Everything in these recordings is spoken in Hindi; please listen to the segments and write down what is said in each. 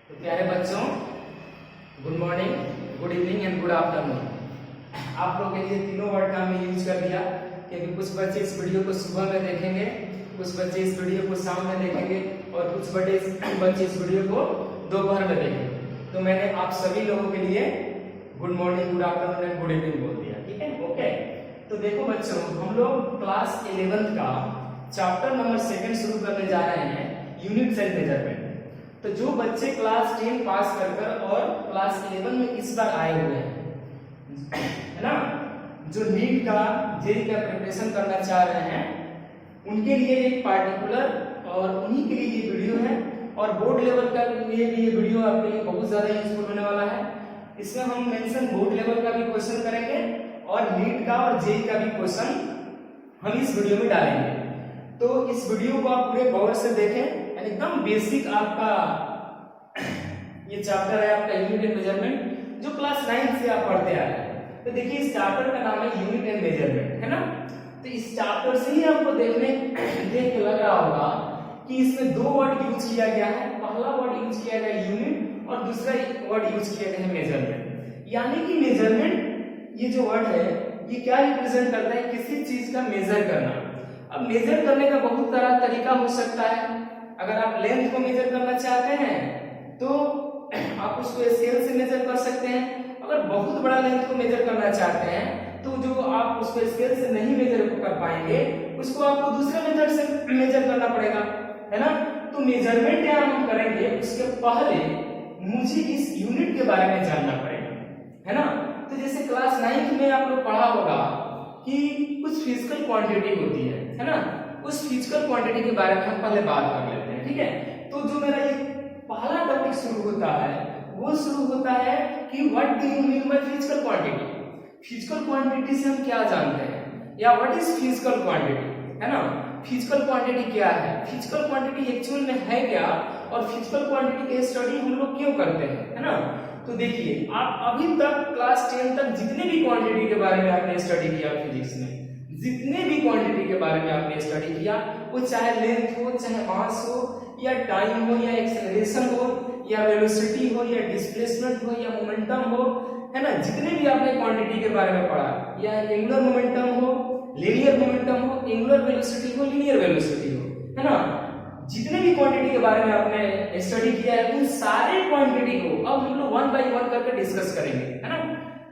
तो प्यारे बच्चों, good morning, good evening and good afternoon. आप लोग के लिए तीनों वर्ड का हमने यूज कर दिया, क्योंकि कुछ बच्चे इस वीडियो को सुबह में देखेंगे, कुछ बच्चे इस वीडियो को शाम में देखेंगे और कुछ बच्चे इस वीडियो को दोपहर में देखेंगे। तो मैंने आप सभी लोगों के लिए good morning, good afternoon and good evening बोल दिया। ठीक है, ओके। तो देखो बच्चों, हम लोग क्लास 11th का चैप्टर नंबर 2 शुरू करने जा रहे हैं, यूनिट्स एंड मेजरमेंट। तो जो बच्चे क्लास 10 पास कर और क्लास 11 में इस बार आए हुए हैं, है ना, जो नीट का जेईई का प्रिपरेशन करना चाह रहे हैं, उनके लिए एक पार्टिकुलर और उन्हीं के लिए ये वीडियो है। और बोर्ड लेवल का लिए भी ये वीडियो आपके लिए बहुत ज्यादा यूजफुल होने वाला है। इसमें हम मेंशन बोर्ड लेवल का भी क्वेश्चन करेंगे और नीट का और जेईई का भी क्वेश्चन हम इस वीडियो में डालेंगे। तो इस वीडियो को आप पूरे गौर से देखें। एकदम बेसिक आपका ये चैप्टर है, आपका यूनिट एंड मेजरमेंट, जो क्लास 9 से आप पढ़ते आ रहे हैं। तो देखिए, इस चैप्टर का नाम है यूनिट एंड मेजरमेंट, है ना। तो इस चैप्टर से ही आपको देख के लग रहा होगा कि इसमें दो वर्ड यूज किया गया है। पहला वर्ड यूज किया गया है यूनिट और दूसरा वर्ड यूज किया गया है मेजरमेंट। यानी कि मेजरमेंट, ये जो वर्ड है, ये क्या रिप्रेजेंट करता है? किसी चीज का मेजर करना। अब मेजर करने का बहुत तरह तरीका हो सकता है। अगर आप लेंथ को मेजर करना चाहते हैं तो आप उसको स्केल से मेजर कर सकते हैं। अगर बहुत बड़ा लेंथ को मेजर करना चाहते हैं तो जो आप उसको स्केल से नहीं मेजर कर पाएंगे, उसको आपको दूसरे मेथड से मेजर करना पड़ेगा, है ना। तो मेजरमेंट यहाँ हम करेंगे, उसके पहले मुझे इस यूनिट के बारे में जानना पड़ेगा, है ना। तो जैसे क्लास 9 में आप लोग पढ़ा होगा कि कुछ फिजिकल क्वांटिटी होती है ना। उस फिजिकल क्वांटिटी के बारे में हम पहले बात कर लेते हैं, ठीक है। तो जो मेरा ये पहला टॉपिक शुरू होता है, वो शुरू होता है कि what do you mean by physical quantity. Physical quantity से हम क्या जानते हैं, या व्हाट इज फिजिकल क्वांटिटी, है ना। फिजिकल क्वांटिटी क्या है, फिजिकल क्वांटिटी एक्चुअल में है क्या, और फिजिकल क्वांटिटी की स्टडी हम लोग क्यों करते हैं, है ना। तो देखिए, आप अभी तक क्लास 10 तक जितने भी क्वांटिटी के बारे में आपने स्टडी किया फिजिक्स में, जितने भी क्वांटिटी के बारे में आपने स्टडी किया, वो चाहे लेंथ हो, चाहे मास हो, या टाइम हो, या एक्सेलरेशन हो, या वेलोसिटी हो, या डिस्प्लेसमेंट हो, या मोमेंटम हो, है ना। जितने भी आपने क्वांटिटी के बारे में पढ़ा, या एंगुलर मोमेंटम हो, लीनियर मोमेंटम हो, एंगुलर वेलोसिटी हो, लीनियर वेलोसिटी हो, है ना, जितने भी क्वांटिटी के बारे में आपने स्टडी किया है, उन सारे क्वांटिटी को अब हम लोग 1 बाय 1 करके डिस्कस करेंगे, है ना।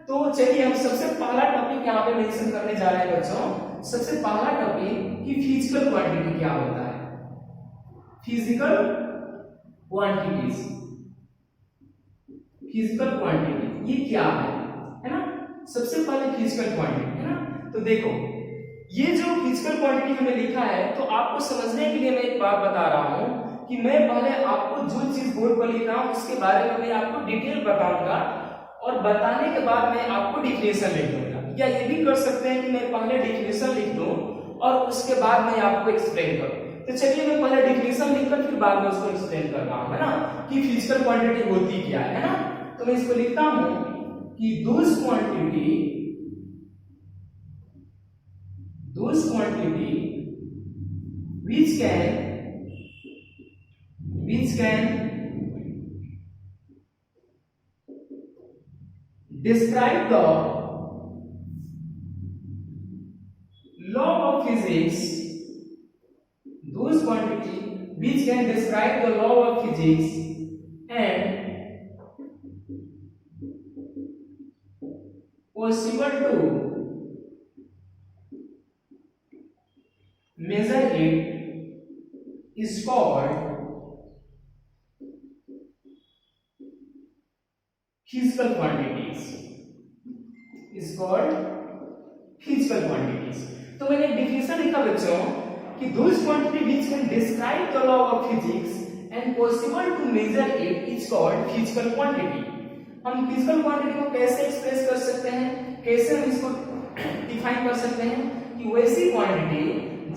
तो चलिए, हम सबसे पहला टॉपिक यहाँ पे मेंशन करने जा रहे हैं बच्चों। सबसे पहला टॉपिक कि फिजिकल क्वांटिटी क्या होता है। फिजिकल क्वांटिटीज, फिजिकल क्वांटिटी ये क्या है ना। सबसे पहले फिजिकल क्वांटिटी, है ना। तो देखो, ये जो फिजिकल क्वांटिटी हमें लिखा है, तो आपको समझने के लिए मैं एक बात बता रहा हूं कि मैं पहले आपको जो चीज बोर्ड पर लिख रहा हूं उसके बारे में मैं आपको डिटेल बताऊंगा, और बताने के बाद मैं आपको डिफिनेशन लिख दूंगा। या ये भी कर सकते हैं कि मैं पहले डिफिनेशन लिख दूं और उसके बाद मैं आपको एक्सप्लेन करूं। तो चलिए, मैं पहले डिफिनेशन लिखकर फिर बाद में उसको एक्सप्लेन कर रहा हूं, है ना, कि फिजिकल क्वांटिटी होती क्या है ना। तो मैं इसको लिखता हूं कि those quantity which can describe the law of physics, those quantity which can describe the law of physics and possible to measure it is called physical quantities, is called physical quantities। तो मैंने एक डिफिनेशन लिखा बच्चों कि those quantity which can describe the law of physics and possible to measure it is called physical quantity। हम फिजिकल क्वांटिटी को कैसे एक्सप्रेस कर सकते हैं, कैसे हम इसको डिफाइन कर सकते हैं कि वैसी क्वांटिटी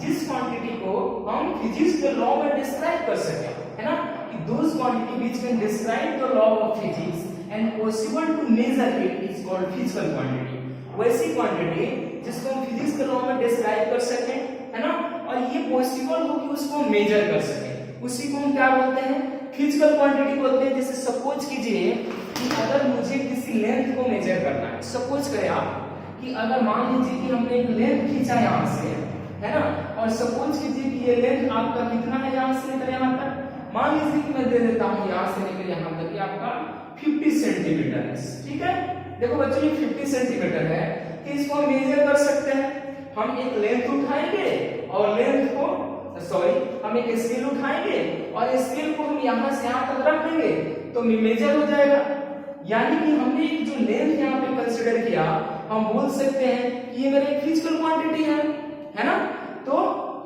जिस क्वांटिटी को हम फिजिक्स के लॉ में डिस्क्राइब कर सके, है ना, कि those quantity which can describe the law of physics and possible to measure it is called physical quantity। वैसी क्वांटिटी जिसको हम फिजिक्स के लॉ में डिस्क्राइब कर सकें, है ना, और ये पॉसिबल हो कि उसको मेजर कर सकें, उसी को हम क्या बोलते हैं, फिजिकल क्वांटिटी बोलते हैं। जैसे सपोज कीजिए कि अगर मुझे किसी लेंथ को मेजर करना है, सपोज करें आप कि अगर मान लीजिए कि हमने एक लेंथ खींचा यहाँ से, है ना, और सपोज कीजिए कि ये लेंथ आपका कितना है यहाँ से लेकर यहाँ तक, मान लीजिए कि मैं दे देता हूँ यहाँ से लेकर यहाँ तक कि आपका 50 सेंटीमीटर है, ठीक है। देखो बच्चों ये 50 सेंटीमीटर है, तो इसको हम मेजर कर सकते हैं। हम एक लेंथ उठाएंगे और लेंथ को हम एक स्केल उठाएंगे और स्केल को हम यहाँ से यहाँ तक रख देंगे तो मेजर हो जाएगा। यानी कि हमने एक जो लेंथ यहाँ पे कंसीडर किया, हम बोल सकते हैं कि ये मेरी फिजिकल क्वांटिटी है ना। तो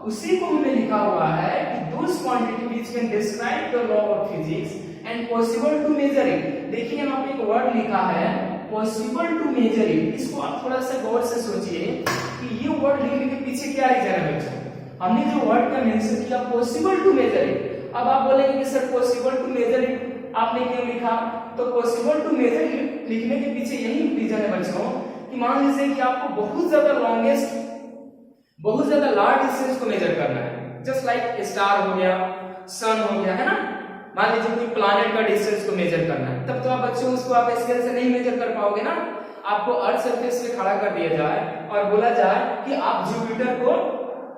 उसी को हमने लिखा हुआ है कि those quantity which can describe the law of physics and possible to measure it. देखिए यहाँ पे एक वर्ड लिखा है पॉसिबल टू मेजर इट। इसको आप थोड़ा सा गौर से सोचिए कि ये वर्ड लिखने के पीछे क्या रीजन है बच्चों। हमने जो वर्ड का मेंशन किया पॉसिबल टू मेजर इट, अब आप बोलेंगे कि sir possible to measure it आपने क्यों लिखा, तो पॉसिबल टू मेजर इट लिखने के पीछे यही रीजन है बच्चों कि मान लीजिए कि आपको बहुत ज्यादा लॉन्गेस्ट, बहुत ज्यादा लार्ज डिस्टेंस को मेजर करना है, जस्ट लाइक स्टार हो गया, सन हो गया, है ना। मान लीजिए कोई प्लैनेट का डिस्टेंस को मेजर करना है, तब तो आप बच्चों उसको आप स्केल से नहीं मेजर कर पाओगे ना। आपको अर्थ सरफेस पे खड़ा कर दिया जाए और बोला जाए कि आप जुपिटर को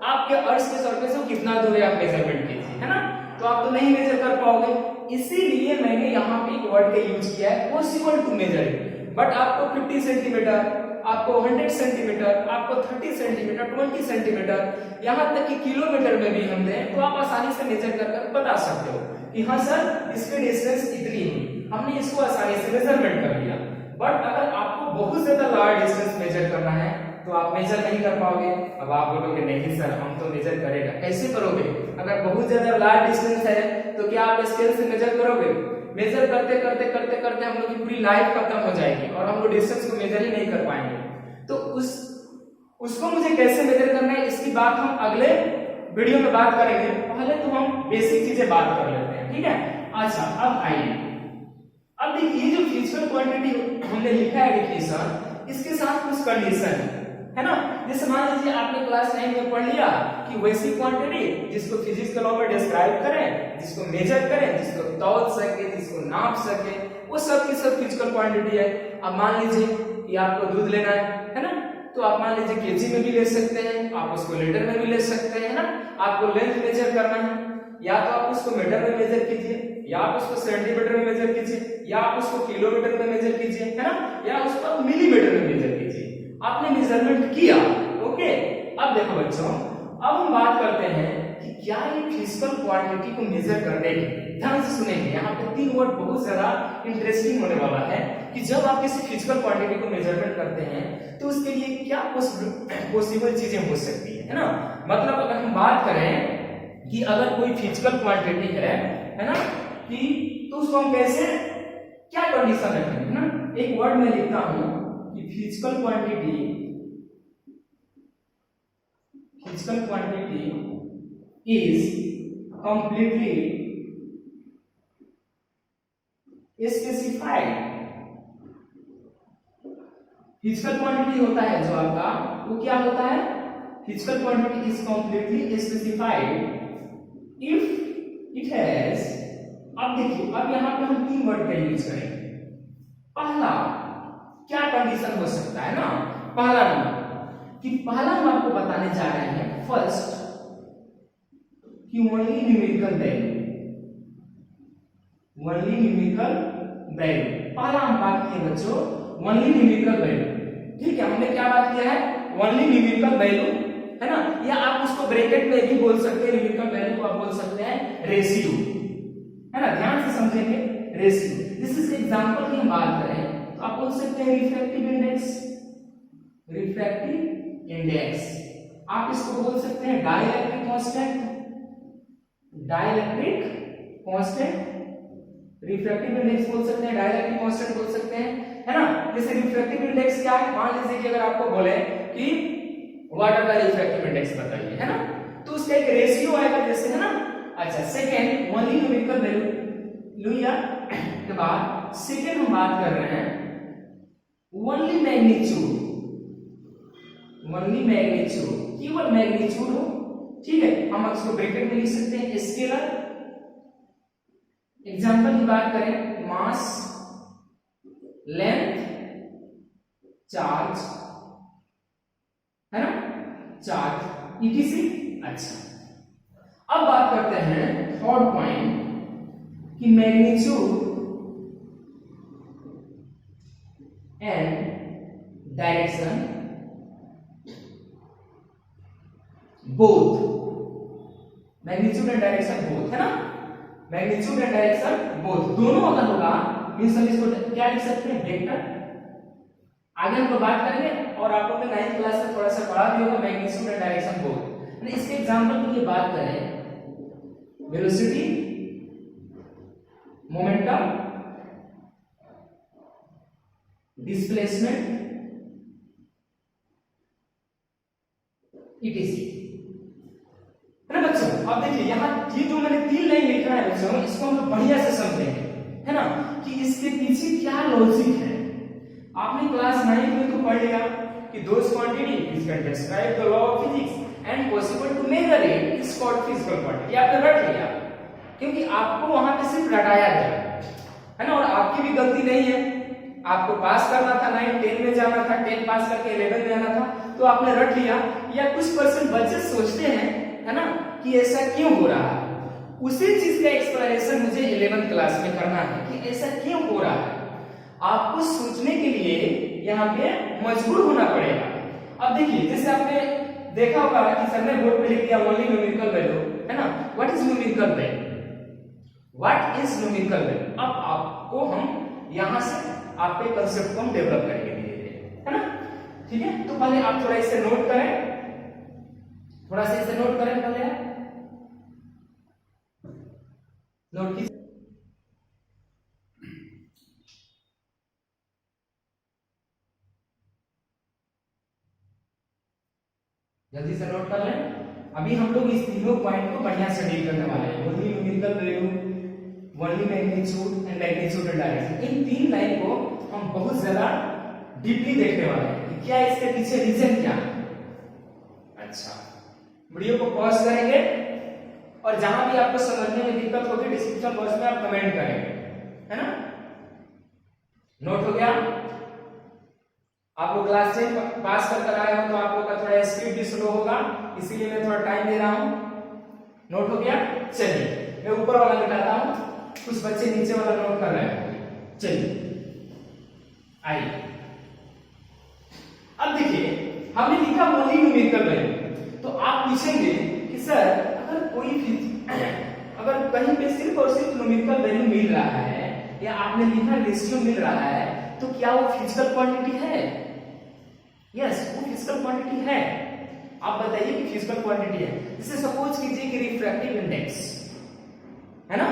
आपके अर्थ के सरफेस से कितना दूर है आप मेजरमेंट कीजिए, है ना, तो आप तो नहीं मेजर कर पाओगे। इसीलिए मैंने यहाँ पे एक वर्ड का यूज किया है possible to measure it. But आपको 50 सेंटीमीटर, आपको 100 सेंटीमीटर, आपको 30 सेंटीमीटर, 20 सेंटीमीटर, यहाँ तक कि किलोमीटर में भी हम दें तो आप आसानी से मेजर कर बता सकते हो कि हाँ सर इसकी डिस्टेंस इतनी है, हमने इसको आसानी से मेजरमेंट कर लिया। बट अगर आपको बहुत ज्यादा लार्ज डिस्टेंस मेजर करना है तो आप मेजर नहीं कर पाओगे। अब आप बोलोगे नहीं सर हम तो मेजर करेगा, कैसे करोगे? अगर बहुत ज्यादा लार्ज डिस्टेंस है तो क्या आप स्केल से मेजर करोगे? मेजर करते करते करते करते हम लोग की पूरी लाइफ खत्म हो जाएगी और हम लोग डिस्टेंस को मेजर ही नहीं कर पाएंगे। तो उसको मुझे कैसे मेजर करना है इसकी बात हम अगले वीडियो में बात करेंगे। पहले तो हम बेसिक चीजें बात कर लेते हैं, ठीक है। अच्छा अब आइए, अब देखिए जो फिजिकल क्वांटिटी हमने लिखा है डिफिनेशन, इसके साथ कुछ कंडीशन है ना। जैसे मान लीजिए आपने क्लास 9 में पढ़ लिया कि वैसी क्वांटिटी जिसको फिजिक्स के लॉ में डिस्क्राइब करें, जिसको मेजर करें, जिसको तौल सके, जिसको नाप सके, वो सब की सब फिजिकल क्वांटिटी है। अब मान लीजिए कि आपको दूध लेना है ना, तो आप मान लीजिए केजी में भी ले सकते हैं, आप उसको लीटर में भी ले सकते हैं, है ना। आपको लेंथ मेजर करना है, या तो आप उसको मीटर में मेजर कीजिए, या आप उसको सेंटीमीटर में मेजर कीजिए, या आप उसको किलोमीटर में मेजर कीजिए, है ना, या उसको मिलीमीटर में मेजर कीजिए। आपने मेजरमेंट किया, ओके। अब देखो बच्चों, अब हम बात करते हैं कि क्या ये फिजिकल क्वांटिटी को मेजर करने की, ध्यान से सुनेंगे, यहाँ पे 3 वर्ड बहुत ज्यादा इंटरेस्टिंग होने वाला है कि जब आप किसी फिजिकल क्वांटिटी को मेजरमेंट करते हैं तो उसके लिए क्या पॉसिबल चीजें हो सकती है ना। मतलब अगर हम बात करें कि अगर कोई फिजिकल क्वांटिटी है ना, कि तो उसको हम कैसे, क्या कंडीशन रखेंगे, है ना। एक वर्ड में लिखता हूं कि physical quantity is completely specified. Physical quantity होता है जो आपका, वो क्या होता है, physical quantity is completely specified if it has. अब देखिए, अब यहां पे हम 3 वर्ड का यूज करेंगे। पहला क्या कंडीशन हो सकता है ना, पहला नंबर कि पहला हम आपको बताने जा रहे हैं फर्स्ट कि only numerical value, only numerical value. पहला हम बात किए बच्चों ओनली न्यूमेरिकल वैल्यू, ठीक है। हमने क्या बात किया है, ओनली न्यूमेरिकल वैल्यू, है ना, या आप उसको ब्रैकेट में भी बोल सकते हैं, न्यूमेरिकल वैल्यू को आप बोल सकते हैं रेशियो, है ना। ध्यान से समझेंगे, रेशियो। जिस एग्जांपल की हम बात करें तो आप बोल सकते हैं रिफ्रैक्टिव इंडेक्स, रिफ्रैक्टिव इंडेक्स। आप इसको बोल सकते हैं dielectric constant, dielectric constant, refractive index बोल सकते हैं, डाइलेक्ट्रिक कांस्टेंट बोल सकते हैं, है ना। जैसे रिफ्रैक्टिव इंडेक्स क्या है, मान लीजिए कि अगर आपको बोले कि what are the refractive index बताइए, है ना, तो उसका एक रेशियो आएगा जैसे, है ना। अच्छा सेकंड ओनली न्यूमेरिकल वैल्यू लिया के बाद सेकंड हम बात कर रहे हैं ओनली मैग्नीट्यूड, ओनली मैग्नीट्यूड, केवल मैग्नीट्यूड हो, ठीक है। हम इसको ब्रैकेट में लिख सकते हैं स्केलर एग्जाम्पल की बात करें, मास, लेंथ, चार्ज, है ना, चार्ज इटीसी। अच्छा, अब बात करते हैं थर्ड पॉइंट कि magnitude and direction both, magnitude and direction both, है ना, मैग्नीट्यूड एंड डायरेक्शन बोथ दोनों अगर होगा मींस हम इसको क्या लिख सकते हैं, वेक्टर। आगे हम लोग बात करेंगे और आप लोग ने 9th क्लास में थोड़ा सा पढ़ा भी होगा मैग्नीट्यूड एंड डायरेक्शन बोथ। इसके एग्जांपल की बात करें, वेलोसिटी, मोमेंटम, डिस्प्लेसमेंट, ईटीसी, है ना बच्चों। अब देखिए यहाँ ये जो मैंने 3 लाइन लिखा है बच्चों, इसको हम लोग बढ़िया से समझेंगे, है ना, कि इसके पीछे क्या लॉजिक है। आपने क्लास 9 में तो पढ़ लिया कि those quantity which can describe the law of physics and possible to measure it is called physical quantity. आपने रट लिया क्योंकि आपको वहां पे सिर्फ रटाया गया, है ना, और आपकी भी गलती नहीं है। आपको पास करना था 9 10 में जाना था, 10 पास करके 11 में आना था, तो आपने रट लिया। या कुछ परसेंट बच्चे सोचते हैं, है ना, कि ऐसा क्यों हो रहा है, उसी चीज का एक्सप्लेनेशन मुझे 11th क्लास में करना है कि ऐसा क्यों हो रहा है। आपको सोचने के लिए यहाँ पे मजबूर होना पड़ेगा। अब देखिए, जैसे आपने देखा होगा कि सर ने बोर्ड पे लिख दिया ओनली न्यूमेरिकल वैल्यू, है ना, what is numerical value, what is numerical value. अब आपको हम यहां से आपके कांसेप्ट को हम डेवलप करेंगे धीरे धीरे, है ना, ठीक है। तो पहले आप थोड़ा इसे नोट करें, थोड़ा सा इसे नोट करें पहले, नोट कीजिए। जल्दी से नोट कर लें। अभी हम लोग इस तीनों पॉइंट को बढ़िया से डील करने वाले हैं, only numerical value, only magnitude and magnitude and direction. In 3 line को हम बहुत ज्यादा डीपली देखने वाले हैं कि क्या इसके पीछे रीजन क्या है। अच्छा, वीडियो को पॉज करेंगे और जहां भी आपको समझने में दिक्कत होगी डिस्क्रिप्शन बॉक्स में आप कमेंट करेंगे, है ना। नोट हो गया। आप लोग क्लास 10 पास कर आए हो तो आप लोग का थोड़ा स्पीड भी स्लो होगा, इसीलिए मैं थोड़ा टाइम दे रहा हूं। नोट हो गया। चलिए मैं ऊपर वाला मिटाता हूं, कुछ बच्चे नीचे वाला नोट कर रहे हैं। चलिए आइए, अब देखिए हमने लिखा ओनली न्यूमेरिकल वैल्यू, तो आप पूछेंगे कि सर अगर कहीं पे सिर्फ और सिर्फ न्यूमेरिकल वैल्यू मिल रहा है या आपने लिखा रेशियो मिल रहा है, तो क्या वो फिजिकल क्वांटिटी है? यस, वो फिजिकल क्वांटिटी है। आप बताइए कि फिजिकल क्वांटिटी है। जैसे सपोज कीजिए कि रिफ्रैक्टिव इंडेक्स, है ना,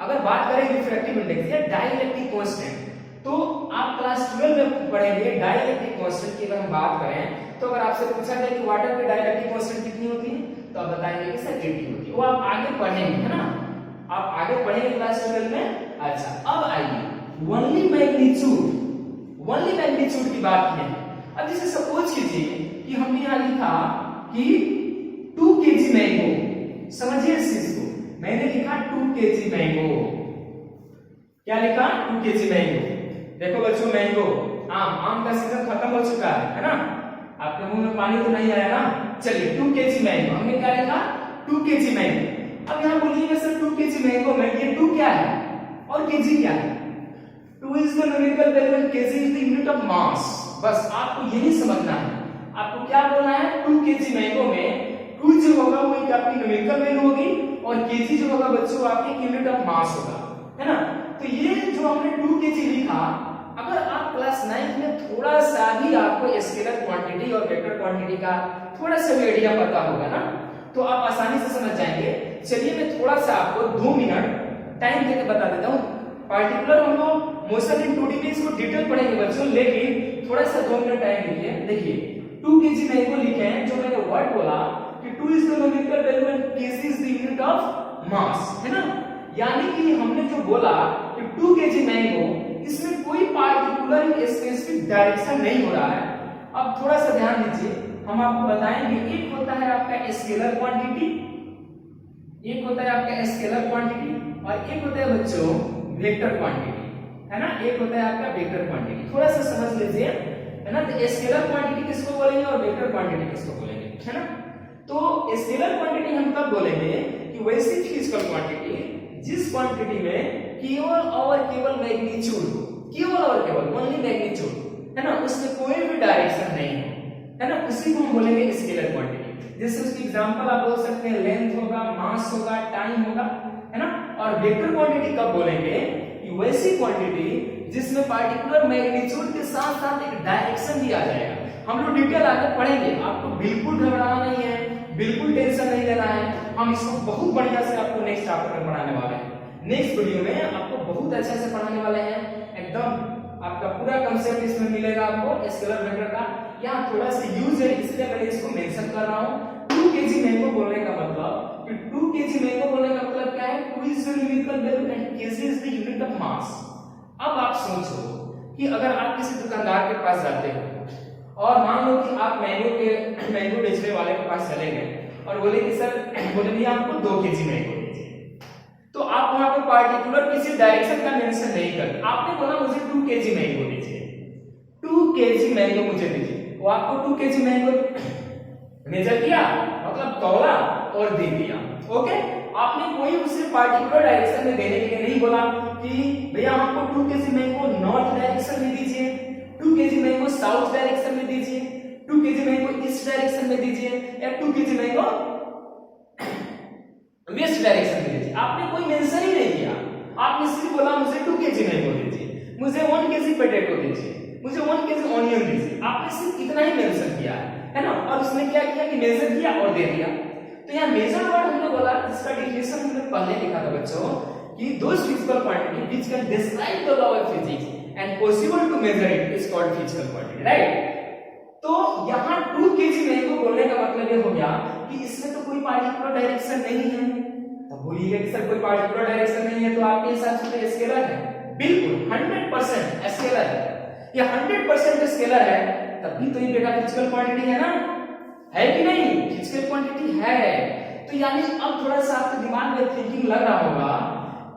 अगर बात करें रिफ्रैक्टिव इंडेक्स या डाइलेक्ट्रिक कांस्टेंट, तो आप क्लास 12 में पढ़ेंगे डाइलेक्ट्रिक कांस्टेंट की। अगर हम बात करें तो अगर आपसे पूछा जाए कि वाटर की डाइलेक्ट्रिक कांस्टेंट कितनी होती है, तो आप बताएंगे कि सर 80 होती है। वो आप आगे पढ़ेंगे, है ना, आप आगे पढ़ेंगे क्लास 12 में। अच्छा, अब आइए ओनली मैग्नीट्यूड की बात की है। अब जैसे सपोज कीजिए कि हमने यहां लिखा कि 2 kg मैंगो, समझिए इस चीज को, मैंने लिखा 2 kg मैंगो। क्या लिखा? 2 kg मैंगो। देखो बच्चों, मैंगो आम का सीजन खत्म हो चुका है ना, आपके मुंह में पानी तो नहीं आया ना। चलिए 2 kg मैंगो, हमने क्या लिखा? 2 kg मैंगो। अब यहां बोलिएगा सर 2 kg मैंगो में ये 2 क्या है और kg क्या है? 2 is the numerical value and kg is the unit of mass। बस आपको यही समझना है। आपको क्या बोलना है? 2 kg मैंगो में 2 जो होगा वो एक आपकी न्यूमेरिकल वैल्यू होगी और kg जो होगा बच्चों आपकी यूनिट ऑफ मास होगा, है ना। तो ये जो हमने 2 kg लिखा, अगर आप क्लास 9 में थोड़ा सा भी आपको स्केलर क्वांटिटी और वेक्टर क्वांटिटी का थोड़ा सा भी आइडिया पता होगा ना, तो आप आसानी से समझ जाएंगे। चलिए मैं थोड़ा सा आपको 2 मिनट टाइम देकर बता देता हूँ। पार्टिकुलर हम लोग मोशन इन 2D में इसको डिटेल पढ़ेंगे बच्चों, लेकिन थोड़ा सा 2 मिनट टाइम दीजिए। देखिए 2 kg मैंगो लिखे हैं, जो मैंने वर्ड बोला कि 2 is the numerical value and kg is the unit of mass, है ना। यानी कि हमने जो बोला कि 2 kg मैंगो, इसमें कोई पार्टिकुलर स्पेसिफिक डायरेक्शन नहीं हो रहा है। अब थोड़ा सा ध्यान दीजिए, हम आपको बताएंगे। एक होता है आपका स्केलर क्वांटिटी, एक होता है आपका स्केलर क्वांटिटी और एक होता है बच्चों वेक्टर क्वांटिटी, है ना, एक होता है आपका वेक्टर क्वांटिटी। थोड़ा सा समझ लीजिए, है ना। तो स्केलर क्वांटिटी किसको बोलेंगे और वेक्टर क्वांटिटी किसको बोलेंगे, है ना। तो स्केलर क्वांटिटी हम तब बोलेंगे कि वैसी फिजिकल क्वांटिटी जिस क्वांटिटी में केवल और केवल मैग्नीट्यूड, केवल और केवल ओनली मैग्नीट्यूड, है ना, उसमें कोई भी डायरेक्शन नहीं हो, है ना, उसी को हम बोलेंगे स्केलर क्वांटिटी। जैसे उसकी एग्जांपल आप बोल सकते हैं लेंथ होगा, मास होगा, टाइम होगा, है ना। और वेक्टर क्वांटिटी कब बोलेंगे कि वैसी क्वांटिटी जिसमें पार्टिकुलर मैग्नीट्यूड के साथ साथ एक डायरेक्शन भी आ जाएगा। हम लोग डिटेल आगे पढ़ेंगे, आपको बिल्कुल घबराना नहीं है, बिल्कुल टेंशन नहीं लेना है। हम इसको बहुत बढ़िया से आपको नेक्स्ट चैप्टर में पढ़ाने वाले हैं, नेक्स्ट वीडियो में आपको बहुत अच्छे से पढ़ाने वाले हैं। एकदम आपका पूरा कंसेप्ट इसमें मिलेगा आपको स्केलर वेक्टर का। यहाँ थोड़ा सा यूज है इसलिए मैं इसको मेंशन कर रहा हूँ। 2 kg मैंगो बोलने का मतलब कि 2 kg मैंगो बोलने का मतलब क्या है, 2 is the numerical value and kg is the unit of mass। अब आप सोचो कि अगर आप किसी दुकानदार के पास जाते हो और मान लो कि आप मैंगो बेचने वाले के पास चले गए और बोले कि सर, बोले भैया हमको 2 kg मैंगो दीजिए, तो आप वहां पर पार्टिकुलर किसी डायरेक्शन का मेंशन नहीं करते, आपने बोला मुझे 2 kg मैंगो दीजिए, 2 kg मैंगो मुझे दीजिए। वो आपको 2 kg मैंगो मेजर किया, मतलब तौला और दे दिया, ओके। आपने कोई उसे पार्टिकुलर डायरेक्शन में देने के लिए नहीं बोला कि भैया हमको 2 kg मैंगो नॉर्थ डायरेक्शन में दीजिए, 2 kg मैंगो साउथ डायरेक्शन में दीजिए, 2 kg मैंगो ईस्ट डायरेक्शन में दीजिए, या 2 kg मैंगो वेस्ट डायरेक्शन में दीजिए। आपने कोई मेंशन ही नहीं किया, आपने सिर्फ बोला मुझे 2 kg मैंगो दीजिए, मुझे 1 kg पोटैटो दीजिए, मुझे 1 kg ऑनियन दीजिए। आपने सिर्फ इतना ही मेंशन किया है ना। और उसने क्या किया कि मेजर किया और दे दिया। तो यहाँ मेजर वर्ड हमने बोला, जिसका डेफिनेशन हमने पहले लिखा था बच्चों कि those physical quantity which can describe the law of physics and possible to measure it is called physical quantity, right. तो यहाँ 2 kg मैंगो बोलने का मतलब ये हो गया कि इसमें तो कोई पार्टिकुलर डायरेक्शन नहीं है। तो बोलिएगा कि सर कोई पार्टिकुलर डायरेक्शन नहीं है तो आपके हिसाब से तो स्केलर है। बिल्कुल 100% स्केलर है, ये 100% स्केलर है, तभी तो ये बेटा फिजिकल क्वांटिटी है ना, है कि नहीं, फिजिकल क्वांटिटी है। तो यानी अब थोड़ा सा आपके दिमाग में थिंकिंग लग रहा होगा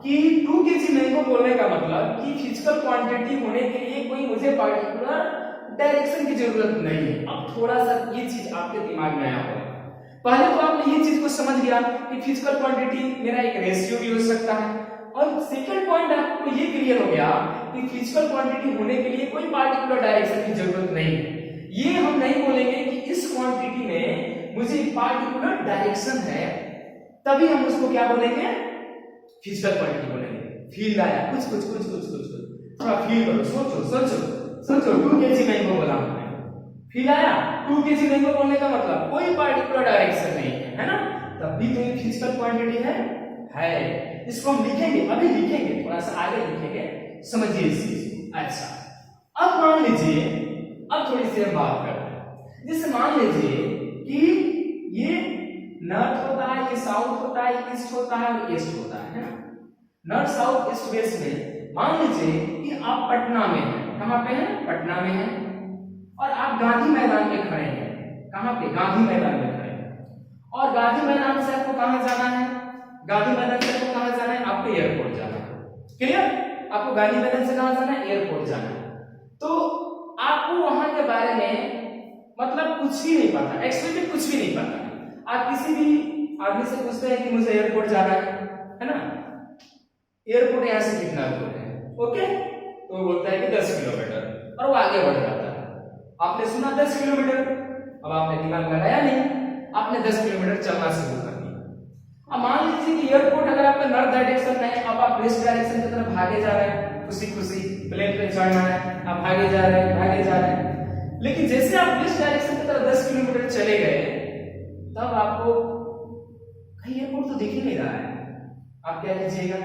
कि 2 kg मैंगो बोलने का मतलब कि फिजिकल क्वांटिटी होने के लिए कोई मुझे पार्टिकुलर डायरेक्शन की जरूरत नहीं है। अब थोड़ा सा ये चीज आपके दिमाग में आया होगा। पहले तो आपने ये चीज को समझ लिया कि फिजिकल क्वांटिटी मेरा एक रेशियो भी हो सकता है, और सेकंड पॉइंट आपको ये क्लियर हो गया कि फिजिकल क्वांटिटी होने के लिए कोई पार्टिकुलर डायरेक्शन की जरूरत नहीं है। ये हम नहीं बोलेंगे कि इस क्वांटिटी में मुझे पार्टिकुलर डायरेक्शन है, तभी हम उसको क्या बोलेंगे, फिजिकल क्वांटिटी बोलेंगे। फील आया, कुछ कुछ कुछ कुछ कुछ कुछ थोड़ा फील करो, सोचो सोचो सोचो। 2 kg मैंगो बोला हमने, फील आया। 2 kg मैंगो बोलने का मतलब कोई पार्टिकुलर डायरेक्शन नहीं है ना, तभी तो ये फिजिकल क्वांटिटी है। इसको हम लिखेंगे, अभी लिखेंगे, थोड़ा सा आगे लिखेंगे, समझिए इस चीज को। अच्छा, अब मान लीजिए, अब थोड़ी सी बात करते हैं। जैसे मान लीजिए कि ये नॉर्थ होता है, ये साउथ होता है, ईस्ट होता है और वेस्ट होता है ना। नॉर्थ साउथ ईस्ट वेस्ट में मान लीजिए कि आप पटना में हैं। कहाँ पे हैं? पटना में हैं। और आप गांधी मैदान में खड़े हैं। कहाँ पे? गांधी मैदान में खड़े हैं। और गांधी मैदान से आपको कहाँ जाना है? गांधी मैदान से आपको कहाँ जाना है? आपको एयरपोर्ट जाना है। क्लियर? आपको गांधी मैदान से कहाँ जाना है? एयरपोर्ट जाना है। तो आपको वहां के बारे में मतलब कुछ भी नहीं पता, एक्चुअली कुछ भी नहीं पता। आप किसी भी आदमी से पूछते हैं कि मुझे एयरपोर्ट जाना है ना, एयरपोर्ट यहाँ से कितना दूर है, ओके, तो वो बोलता है कि 10 किलोमीटर, और वो आगे बढ़ जाता है। आपने सुना 10 किलोमीटर, अब आपने दिमाग लगाया नहीं, आपने 10 किलोमीटर चलना शुरू कर दिया। अब मान लीजिए कि एयरपोर्ट अगर आपका नॉर्थ डायरेक्शन में है, अब आप वेस्ट डायरेक्शन की तरफ भागे जा रहे हैं, खुशी खुशी प्लेन पे चढ़ना है, आप भागे जा रहे हैं, भागे जा रहे हैं। लेकिन जैसे आप वेस्ट डायरेक्शन की तरफ 10 किलोमीटर चले गए, तब आपको कहीं एयरपोर्ट तो दिख ही नहीं रहा है। आप क्या कीजिएगा?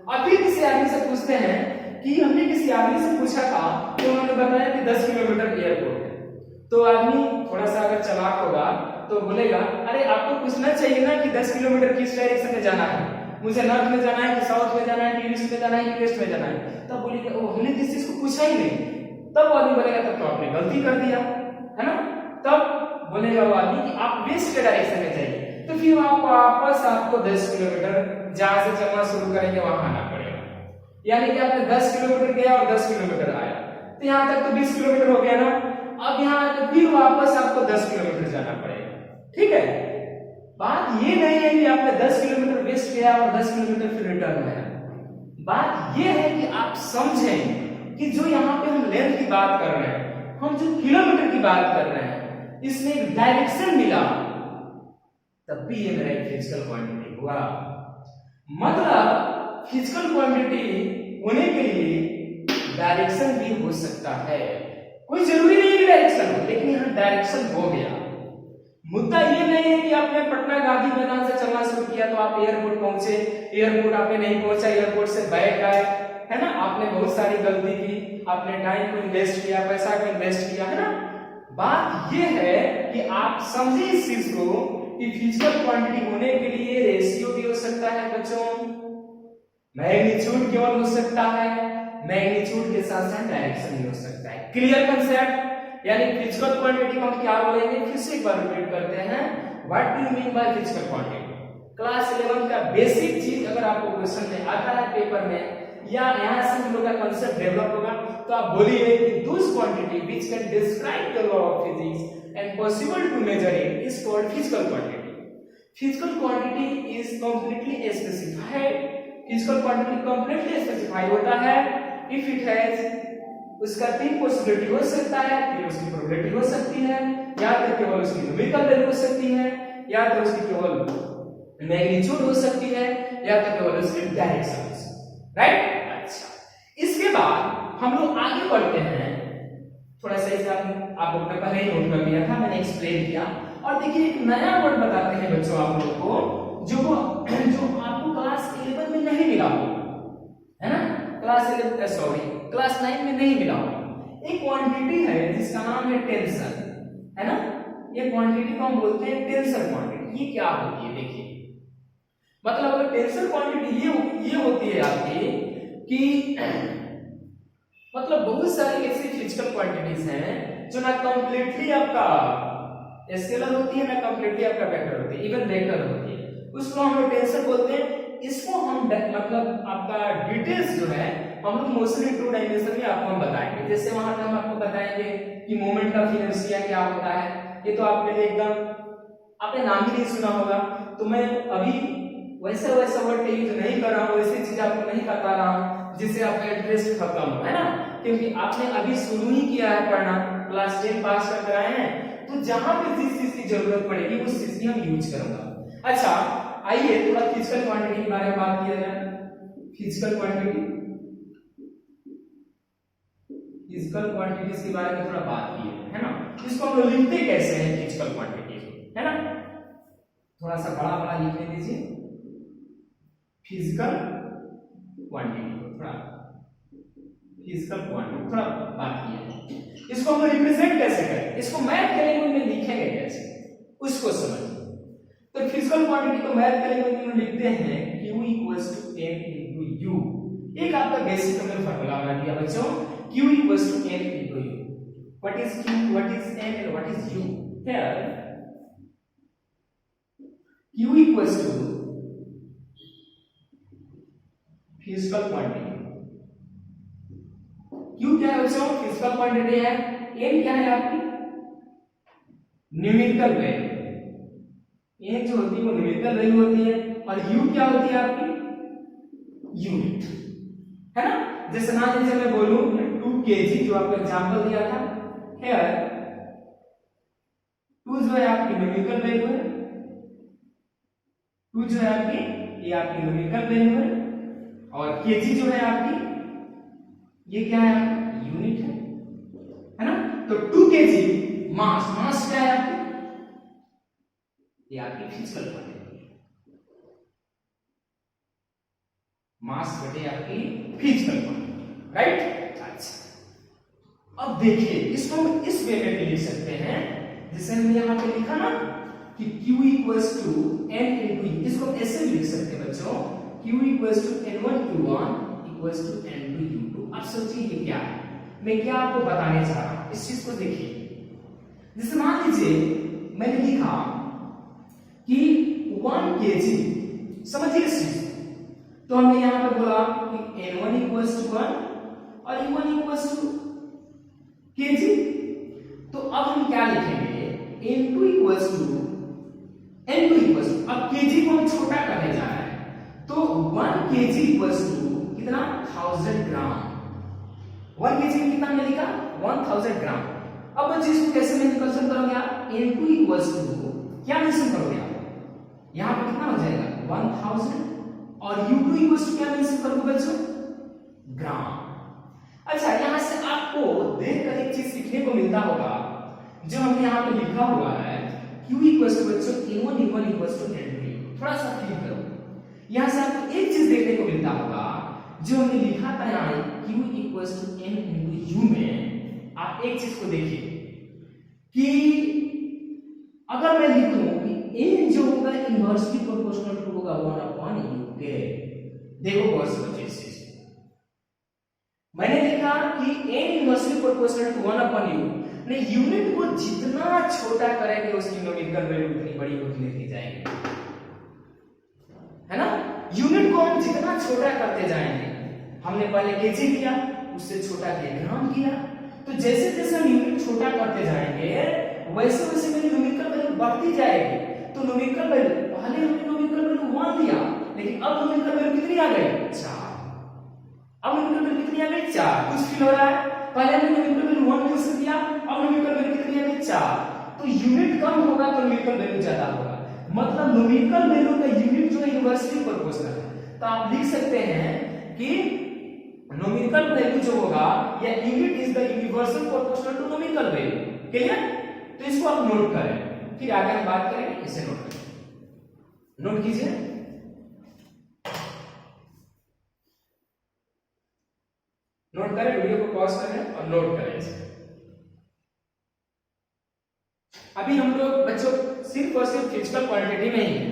आप फिर किसी आदमी से पूछते हैं कि हमने किसी आदमी से पूछा था तो उन्होंने बताया कि 10 किलोमीटर एयरपोर्ट है। तो आदमी थोड़ा सा अगर चालाक होगा तो बोलेगा, अरे आपको पूछना चाहिए ना कि 10 किलोमीटर किस डायरेक्शन में जाना है, मुझे नॉर्थ में जाना है कि साउथ में जाना है कि ईस्ट में जाना है कि वेस्ट में जाना है। तब बोलेगा, ओ हमने किस चीज को पूछा ही नहीं। तब वो आदमी बोलेगा, तब तो आपने गलती कर दिया, है ना। तब बोलेगा वो आदमी कि आप वेस्ट के डायरेक्शन में जाइए। तो फिर आप वापस आपको 10 किलोमीटर जहां से चलना शुरू करेंगे वहां आना पड़ेगा। यानी कि आपने 10 किलोमीटर गया और 10 किलोमीटर आया, तो यहाँ तक तो 20 किलोमीटर हो गया ना। अब यहाँ तो फिर वापस आपको 10 किलोमीटर जाना पड़ेगा, ठीक है। बात ये नहीं है कि आपने 10 किलोमीटर वेस्ट किया और 10 किलोमीटर फिर रिटर्न आया। बात ये है कि आप समझें कि जो यहाँ पे हम लेंथ की बात कर रहे हैं, हम जो किलोमीटर की बात कर रहे हैं, इसमें एक डायरेक्शन मिला, तब भी ये मेरा एक फिजिकल क्वांटिटी हुआ। मतलब फिजिकल क्वांटिटी होने के लिए डायरेक्शन भी हो सकता है, कोई जरूरी नहीं है डायरेक्शन हो, लेकिन यहाँ डायरेक्शन हो गया। मुद्दा ये नहीं है कि आपने पटना गांधी मैदान से चलना शुरू किया तो आप एयरपोर्ट पहुंचे, एयरपोर्ट आपने नहीं पहुंचा, एयरपोर्ट से बैक आए, है ना। आपने बहुत सारी गलती की, आपने टाइम को इन्वेस्ट किया, पैसा को इन्वेस्ट किया, है ना। बात ये है कि आप समझे इस चीज को कि फिजिकल क्वांटिटी होने के लिए रेशियो भी हो सकता है बच्चों, मैग्नीट्यूड केवल हो सकता है, मैग्नीट्यूड के साथ साथ डायरेक्शन भी हो सकता है। Clear concept. यानी फिजिकल क्वांटिटी को हम क्या बोलेंगे, फिर से एक बार रिपीट करते हैं, what do you mean by physical quantity. Class 11 का बेसिक चीज अगर आपको क्वेश्चन में आता है पेपर में, या यहां से हम लोग का कांसेप्ट डेवलप होगा, तो आप बोलिए कि those quantity which can describe the law of physics and possible to measure it is called physical quantity. Physical quantity is completely specified. Physical quantity completely specified होता है इफ इट हैज, उसका 3 पॉसिबिलिटी हो सकता है, फिर उसकी प्रोबेबिलिटी हो सकती है, या तो केवल उसकी न्यूमेरिकल वैल्यू हो सकती है, या तो उसकी केवल मैग्नीट्यूड हो सकती है, या तो केवल उसकी डायरेक्शन हो सकती है, राइट। अच्छा, इसके बाद हम लोग आगे बढ़ते हैं। थोड़ा सा इसका आप लोग ने पहले ही नोट कर लिया था, मैंने एक्सप्लेन किया। और देखिए एक नया वर्ड बताते हैं बच्चों आप लोगों को, जो आपको क्लास 11 में नहीं मिला हो, है ना। क्लास 11 सॉरी क्लास 9 में नहीं मिला होगा। एक क्वांटिटी है जिसका नाम है टेंसर, है ना। ये क्वांटिटी को हम बोलते हैं टेंसर क्वांटिटी। ये क्या होती है देखिए, मतलब अगर टेंसर क्वांटिटी ये होती है आपकी कि मतलब बहुत सारी ऐसी फिजिकल क्वांटिटीज हैं जो ना कंप्लीटली आपका स्केलर होती है, ना कंप्लीटली आपका वेक्टर होती है, इवन वेक्टर होती है, उसको हम लोग टेंसर बोलते हैं। इसको हम मतलब आपका डिटेल्स जो है हम लोग मोशन इन 2 डायमेंशन में आपको हम बताएंगे। जैसे वहां पे हम आपको बताएंगे कि मोमेंट ऑफ इनर्शिया क्या होता है, ये तो आपके लिए एकदम आपने नाम ही नहीं सुना होगा, तो मैं अभी वैसा वर्ड का यूज नहीं कर रहा हूँ, वैसी चीज आपको नहीं बता रहा हूँ जिससे आपका इंटरेस्ट खत्म हो, है ना। क्योंकि आपने अभी शुरू ही किया है पढ़ना, क्लास 10 पास कर आए हैं, तो जहां पे जिस चीज की जरूरत पड़ेगी उस चीज की हम यूज करूंगा। अच्छा आइए थोड़ा फिजिकल क्वांटिटी के बारे में बात किया जाए। फिजिकल क्वांटिटीज के बारे में थोड़ा बात की है ना। इसको हम लोग लिखते कैसे हैं फिजिकल क्वांटिटीज, है ना। थोड़ा सा बड़ा लिख लीजिए फिजिकल क्वांटिटी, थोड़ा बात की है। इसको हम रिप्रेजेंट कैसे करें, इसको मैथ के लैंग्वेज में लिखेंगे कैसे, उसको समझिए। तो फिजिकल क्वांटिटी को मैथ के लैंग्वेज में लिखते हैं Q = M × U। एक आपका बेसिक हमने फार्मूला बना दिया बच्चों, Q = M × U। What is Q, what is M and what is U? Here Q = physical quantity. Q क्या है बच्चों, फिजिकल क्वांटिटी है। M क्या है आपकी न्यूमेरिकल वैल्यू, ये जो होती है वो न्यूमेरिकल वैल्यू होती है। और U क्या होती है आपकी यूनिट, है ना। जैसे मान लीजिए मैं बोलूं 2 kg, जो आपको एग्जांपल दिया था, हियर 2 जो है आपकी न्यूमेरिकल वैल्यू है, 2 जो है आपकी ये आपकी न्यूमेरिकल वैल्यू है, और kg जो है आपकी ये क्या है यूनिट है ना। तो 2 kg मास क्या है आपकी, ये आपकी फिजिकल क्वांटिटी है, मास बटे आपकी फिजिकल क्वांटिटी, राइट। अच्छा अब देखिए इसको हम इस वे में भी लिख सकते हैं, जैसे हमने यहां पे लिखा ना कि Q = M × U। इसको ऐसे भी लिख सकते हैं बच्चों, Q = N1Q1 = N2U2। अब सोचिए ये क्या है, मैं क्या आपको बताने चाह रहा हूं, इस चीज को देखिए। जैसे मान लीजिए मैंने लिखा कि 1 kg। समझिए इस चीज। तो हमने यहां पे बोला कि n1 इक्वल्स टू 1 और u1 इक्वल्स टू kg। तो अब हम क्या लिखेंगे, n2 इक्वल्स टू अब kg को हम छोटा करने जा रहे हैं, तो 1 kg इक्वल्स टू कितना 1000 ग्राम। 1 kg में कितना हमने लिखा 1000 ग्राम। अब बच्चे इसको कैसे मेंशन करोगे आप, n2 इक्वल्स टू क्या मेंशन करोगे आप, यहां पे कितना हो जाएगा 1000 और u2 इक्वल्स टू क्या मेंशन करोगे बच्चों, ग्राम। अच्छा, यहां से आपको देखकर एक चीज सीखने को मिलता होगा, जो हमने यहां पे लिखा हुआ है q इक्वल्स टू बच्चों n1 इक्वल्स टू n2। थोड़ा सा क्लिक करो, यहां से आपको एक चीज देखने को मिलता होगा, जो हमने लिखा था यहां q equals to n into u में आप एक चीज को देखिए कि अगर मैं लिखूं कि n जो होगा इनवर्सली प्रोपोर्शनल टू होगा 1 upon u के। देखो गौर से बच्चे इस चीज, मैंने लिखा कि n inversely proportional to 1 upon u ने यूनिट को जितना छोटा करेंगे उसकी न्यूमेरिकल वैल्यू उतनी बड़ी होती रहती जाएगी, है ना। यूनिट को हम जितना छोटा करते जाएंगे, हमने पहले केजी किया, उससे छोटा किया ग्राम किया, तो जैसे जैसे हम यूनिट छोटा करते जाएंगे वैसे वैसे मेरी न्यूमेरिकल वैल्यू बढ़ती जाएगी। तो न्यूमेरिकल वैल्यू पहले हमने न्यूमेरिकल वैल्यू 1 लिया, लेकिन अब न्यूमेरिकल वैल्यू कितनी आ गई 4। अब न्यूमेरिकल वैल्यू कितनी आ गई 4। कुछ फील हो रहा है, पहले हमने न्यूमेरिकल वैल्यू 1 मेंशन किया, अब न्यूमेरिकल वैल्यू कितनी आ गई 4। तो यूनिट कम होगा तो न्यूमेरिकल वैल्यू ज्यादा होगा, मतलब न्यूमेरिकल वैल्यू का यूनिट जो है इनवर्सली प्रोपोर्शनल है। तो आप लिख सकते हैं कि न्यूमेरिकल वैल्यू जो होगा या unit is the universal proportional to numerical value. Clear? तो इसको आप नोट करें, फिर आगे हम बात करेंगे, इसे नोट करें, नोट कीजिए। नोट करें, वीडियो को पॉज करें और नोट करें इसे। अभी हम लोग बच्चों सिर्फ और सिर्फ फिजिकल क्वांटिटी में ही है।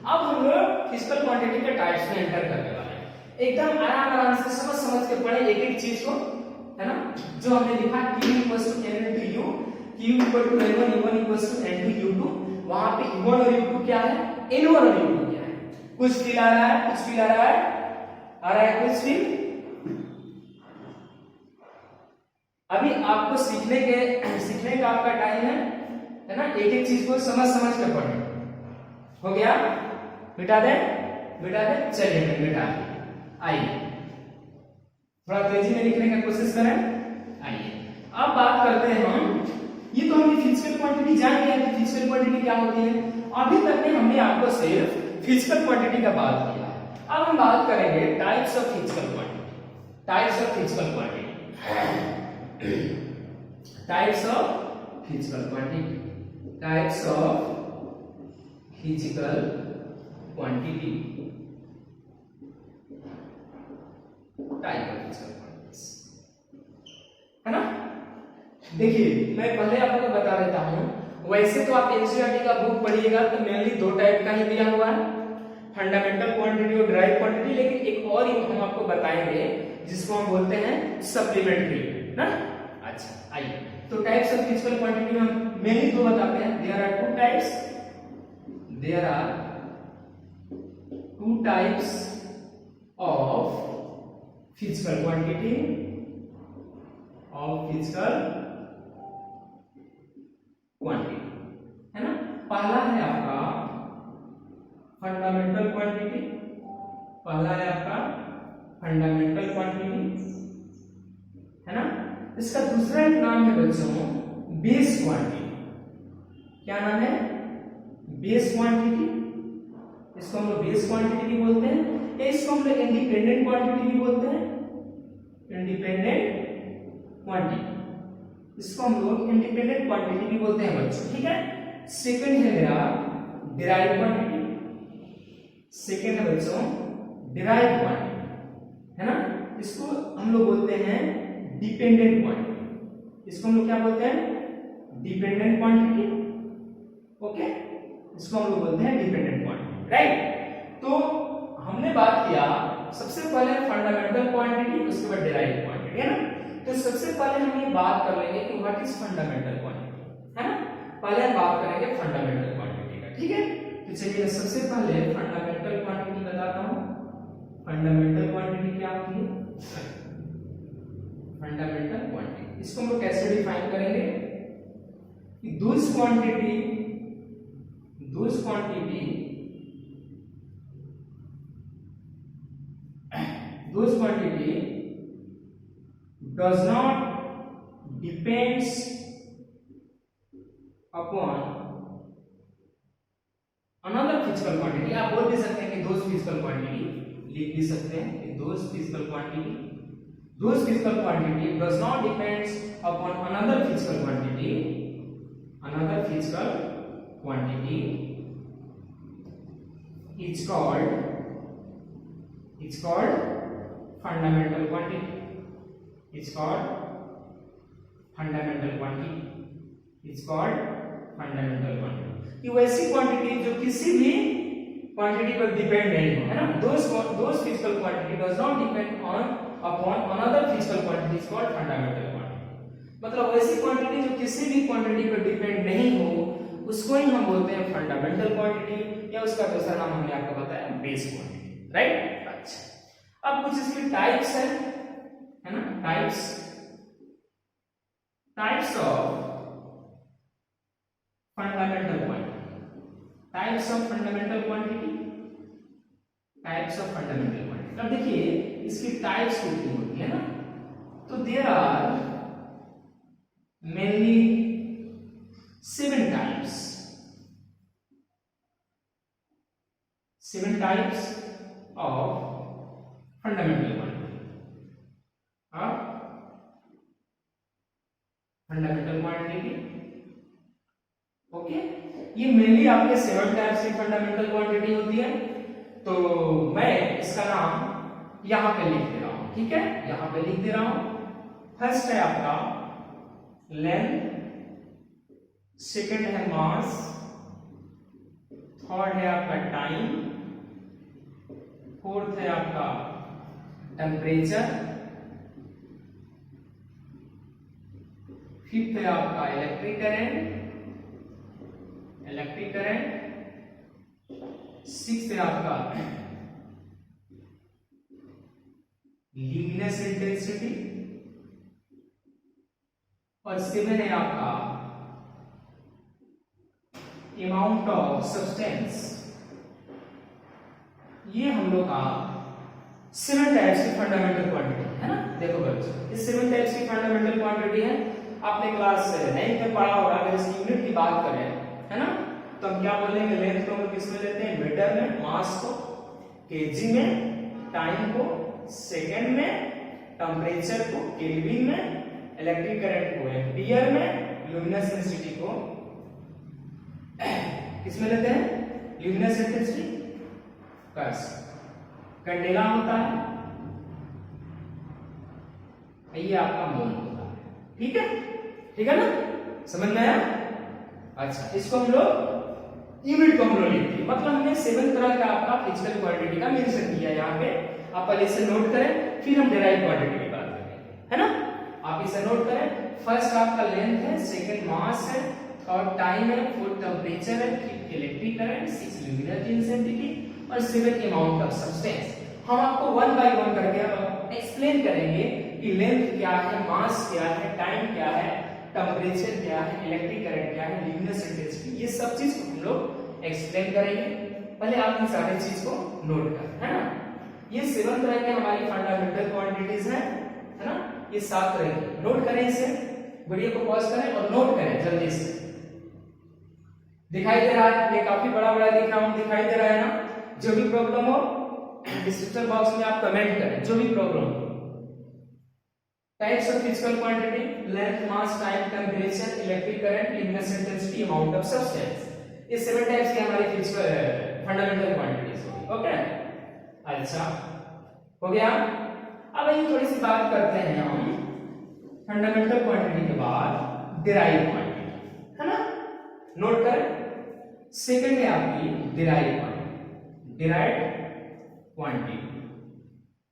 अब हम लोग फिजिकल क्वांटिटी के टाइप्स में एंटर करने वाले हैं। एकदम आराम से समझ के पढ़े एक एक चीज को, है ना। जो हमने लिखा q equals to n into u, q equal to n1, u1 equals to n to u2, वहां पे u1 और u2 क्या है, n1 और u2 क्या है। कुछ फील आ रहा है, कुछ फील आ रहा है, आ रहा है कुछ फील। अभी आपको सीखने का आपका टाइम है ना। एक एक चीज को समझ के पढ़े। हो गया, मिटा दे, चलिए मिटा दे। आइए थोड़ा तेजी में लिखने की कोशिश करें। आइए अब बात करते हैं हम, ये तो हमने फिजिकल क्वांटिटी जान लिया कि फिजिकल क्वांटिटी क्या होती है। अभी तक में हमने आपको सिर्फ फिजिकल क्वांटिटी का बात किया है। अब हम बात करेंगे types of physical quantity. Types of physical quantity, types of physical quantity, types of physical quantity, type of physical quantities, है ना। देखिए मैं पहले आपको बता देता हूं, वैसे तो आप एनसीईआरटी का बुक पढ़िएगा तो मेनली दो टाइप का ही दिया हुआ है, फंडामेंटल क्वांटिटी और डिराइव क्वांटिटी। लेकिन एक और हम आपको बताएंगे जिसको हम बोलते हैं सप्लीमेंट्री, ना। अच्छा आइए, तो टाइप्स ऑफ फिजिकल क्वांटिटी में हम मेनली दो बताते हैं। There are two types, there are two types of physical quantity, of physical quantity, है ना। पहला है आपका फंडामेंटल क्वांटिटी, पहला है आपका फंडामेंटल क्वांटिटी, है ना। इसका दूसरा एक नाम है बच्चों बेस क्वांटिटी। क्या नाम है, बेस क्वांटिटी। इसको हम लोग बेस क्वांटिटी भी बोलते हैं, या इसको हम लोग इंडिपेंडेंट क्वांटिटी भी बोलते हैं, इंडिपेंडेंट क्वांटिटी। इसको हम लोग इंडिपेंडेंट क्वांटिटी भी बोलते हैं बच्चों, ठीक है। सेकंड है मेरा डिराइव क्वांटिटी, सेकंड है बच्चों डिराइव क्वांटिटी, है ना। इसको हम लोग बोलते हैं डिपेंडेंट क्वांटिटी। इसको हम लोग क्या बोलते हैं, डिपेंडेंट क्वांटिटी, ओके। इसको हम लोग बोलते हैं डिपेंडेंट क्वांटिटी, राइट। तो हमने बात किया सबसे पहले फंडामेंटल क्वांटिटी, उसके बाद डिराइव क्वांटिटी, है ना। तो सबसे पहले हम ये बात कर लेंगे कि व्हाट इज फंडामेंटल क्वांटिटी, है ना। पहले हम बात करेंगे फंडामेंटल क्वांटिटी का, ठीक है। तो चलिए सबसे पहले फंडामेंटल क्वांटिटी बताता हूं। फंडामेंटल क्वांटिटी क्या होती है? फंडामेंटल क्वांटिटी, इसको हम लोग कैसे डिफाइन करेंगे कि those quantity does not depends upon another physical quantity। आप बोल भी सकते हैं कि those physical quantity, लिख भी सकते हैं कि those physical quantity does not depends upon another physical quantity is called fundamental quantity। It's called fundamental quantity। ये वैसी क्वांटिटी जो किसी भी क्वांटिटी पर डिपेंड नहीं हो, है ना। those physical quantity does not depend upon another physical quantity is called fundamental quantity। मतलब वैसी क्वांटिटी जो किसी भी क्वांटिटी पर डिपेंड नहीं हो उसको ही हम बोलते हैं फंडामेंटल क्वांटिटी, या उसका दूसरा नाम हमने आपको बताया बेस क्वांटिटी, राइट। अच्छा, अब कुछ इसकी टाइप्स है ना। Types of fundamental quantity. अब देखिए इसकी टाइप्स कितनी होती है ना, तो there are mainly 7 types of fundamental quantity। Okay, ये मेनली आपके 7 टाइप्स की फंडामेंटल क्वांटिटी होती है। तो मैं इसका नाम यहां पे लिख दे रहा हूं, ठीक है, यहां पे लिख दे रहा हूं। फर्स्ट है आपका लेंथ, सेकंड है मास, थर्ड है आपका टाइम, फोर्थ है आपका टेम्परेचर, फिफ्थ है आपका इलेक्ट्रिक करंट, सिक्स्थ है आपका ल्यूमिनस इंटेंसिटी, और सेवन है आपका अमाउंट ऑफ सब्सटेंस। ये हम लोग का 7 टाइप्स की फंडामेंटल क्वांटिटी है ना। देखो बच्चों, ये 7 टाइप्स की फंडामेंटल क्वांटिटी है। आपने क्लास 9 में पढ़ा होगा। अगर इस यूनिट की बात करें, है ना, तो हम क्या बोलेंगे? लेंथ को हम किस में लेते हैं? मीटर में, मास को केजी में, टाइम को सेकंड में, टेम्परेचर को केल्विन में, इलेक्ट्रिक करंट को एम्पियर में, ल्यूमिनस इंटेंसिटी को किसमें लेते हैं? ल्यूमिनस इंटेंसिटी बस। कैंडेला होता है, ये आपका मोल होता है, ठीक है ना, समझ में आया? अच्छा, इसको हम लोग यूनिट को हम लोग लिखते हैं। मतलब हमने 7 तरह का आपका फिजिकल क्वांटिटी का मेंशन किया यहाँ पे। आप पहले इसे नोट करें, फिर हम डिराइव क्वांटिटी की बात करेंगे, है ना। आप इसे नोट करें। फर्स्ट आपका लेंथ है, सेकंड मास है, थर्ड टाइम है, फोर्थ टेम्परेचर है, fifth electric current, sixth luminous intensity और सेवेंथ अमाउंट ऑफ सब्सटेंस। हम आपको 1 बाय 1 करके एक्सप्लेन करेंगे कि लेंथ क्या है, मास क्या है, टाइम क्या है, टेम्परेचर क्या है, इलेक्ट्रिक करंट क्या है, ल्यूमिनस इंटेंसिटी, ये सब चीज को हम लोग एक्सप्लेन करेंगे। पहले आप इन सारी चीज को नोट करें, है ना। ये 7 तरह के हमारी फंडामेंटल क्वांटिटीज हैं, है ना। ये 7 तरह की, नोट करें इसे, वीडियो को पॉज करें और नोट करें जल्दी से। दिखाई दे रहा है? ये काफी बड़ा दिख रहा हूं, दिखाई दे रहा है ना। जो भी प्रॉब्लम हो डिस्क्रिप्शन बॉक्स में आप कमेंट करें, जो भी प्रॉब्लम हो। Types of physical quantity: length, mass, time, temperature, electric current, luminous intensity, amount of substance. ये 7 टाइप्स की हमारी फिजिकल फंडामेंटल क्वांटिटीज होगी। ओके, अच्छा हो गया। अब ये थोड़ी सी बात करते हैं हम फंडामेंटल क्वांटिटी के बाद डिराइव क्वांटिटी, है ना। नोट करें, सेकंड है आपकी डिराइव क्वांटिटी।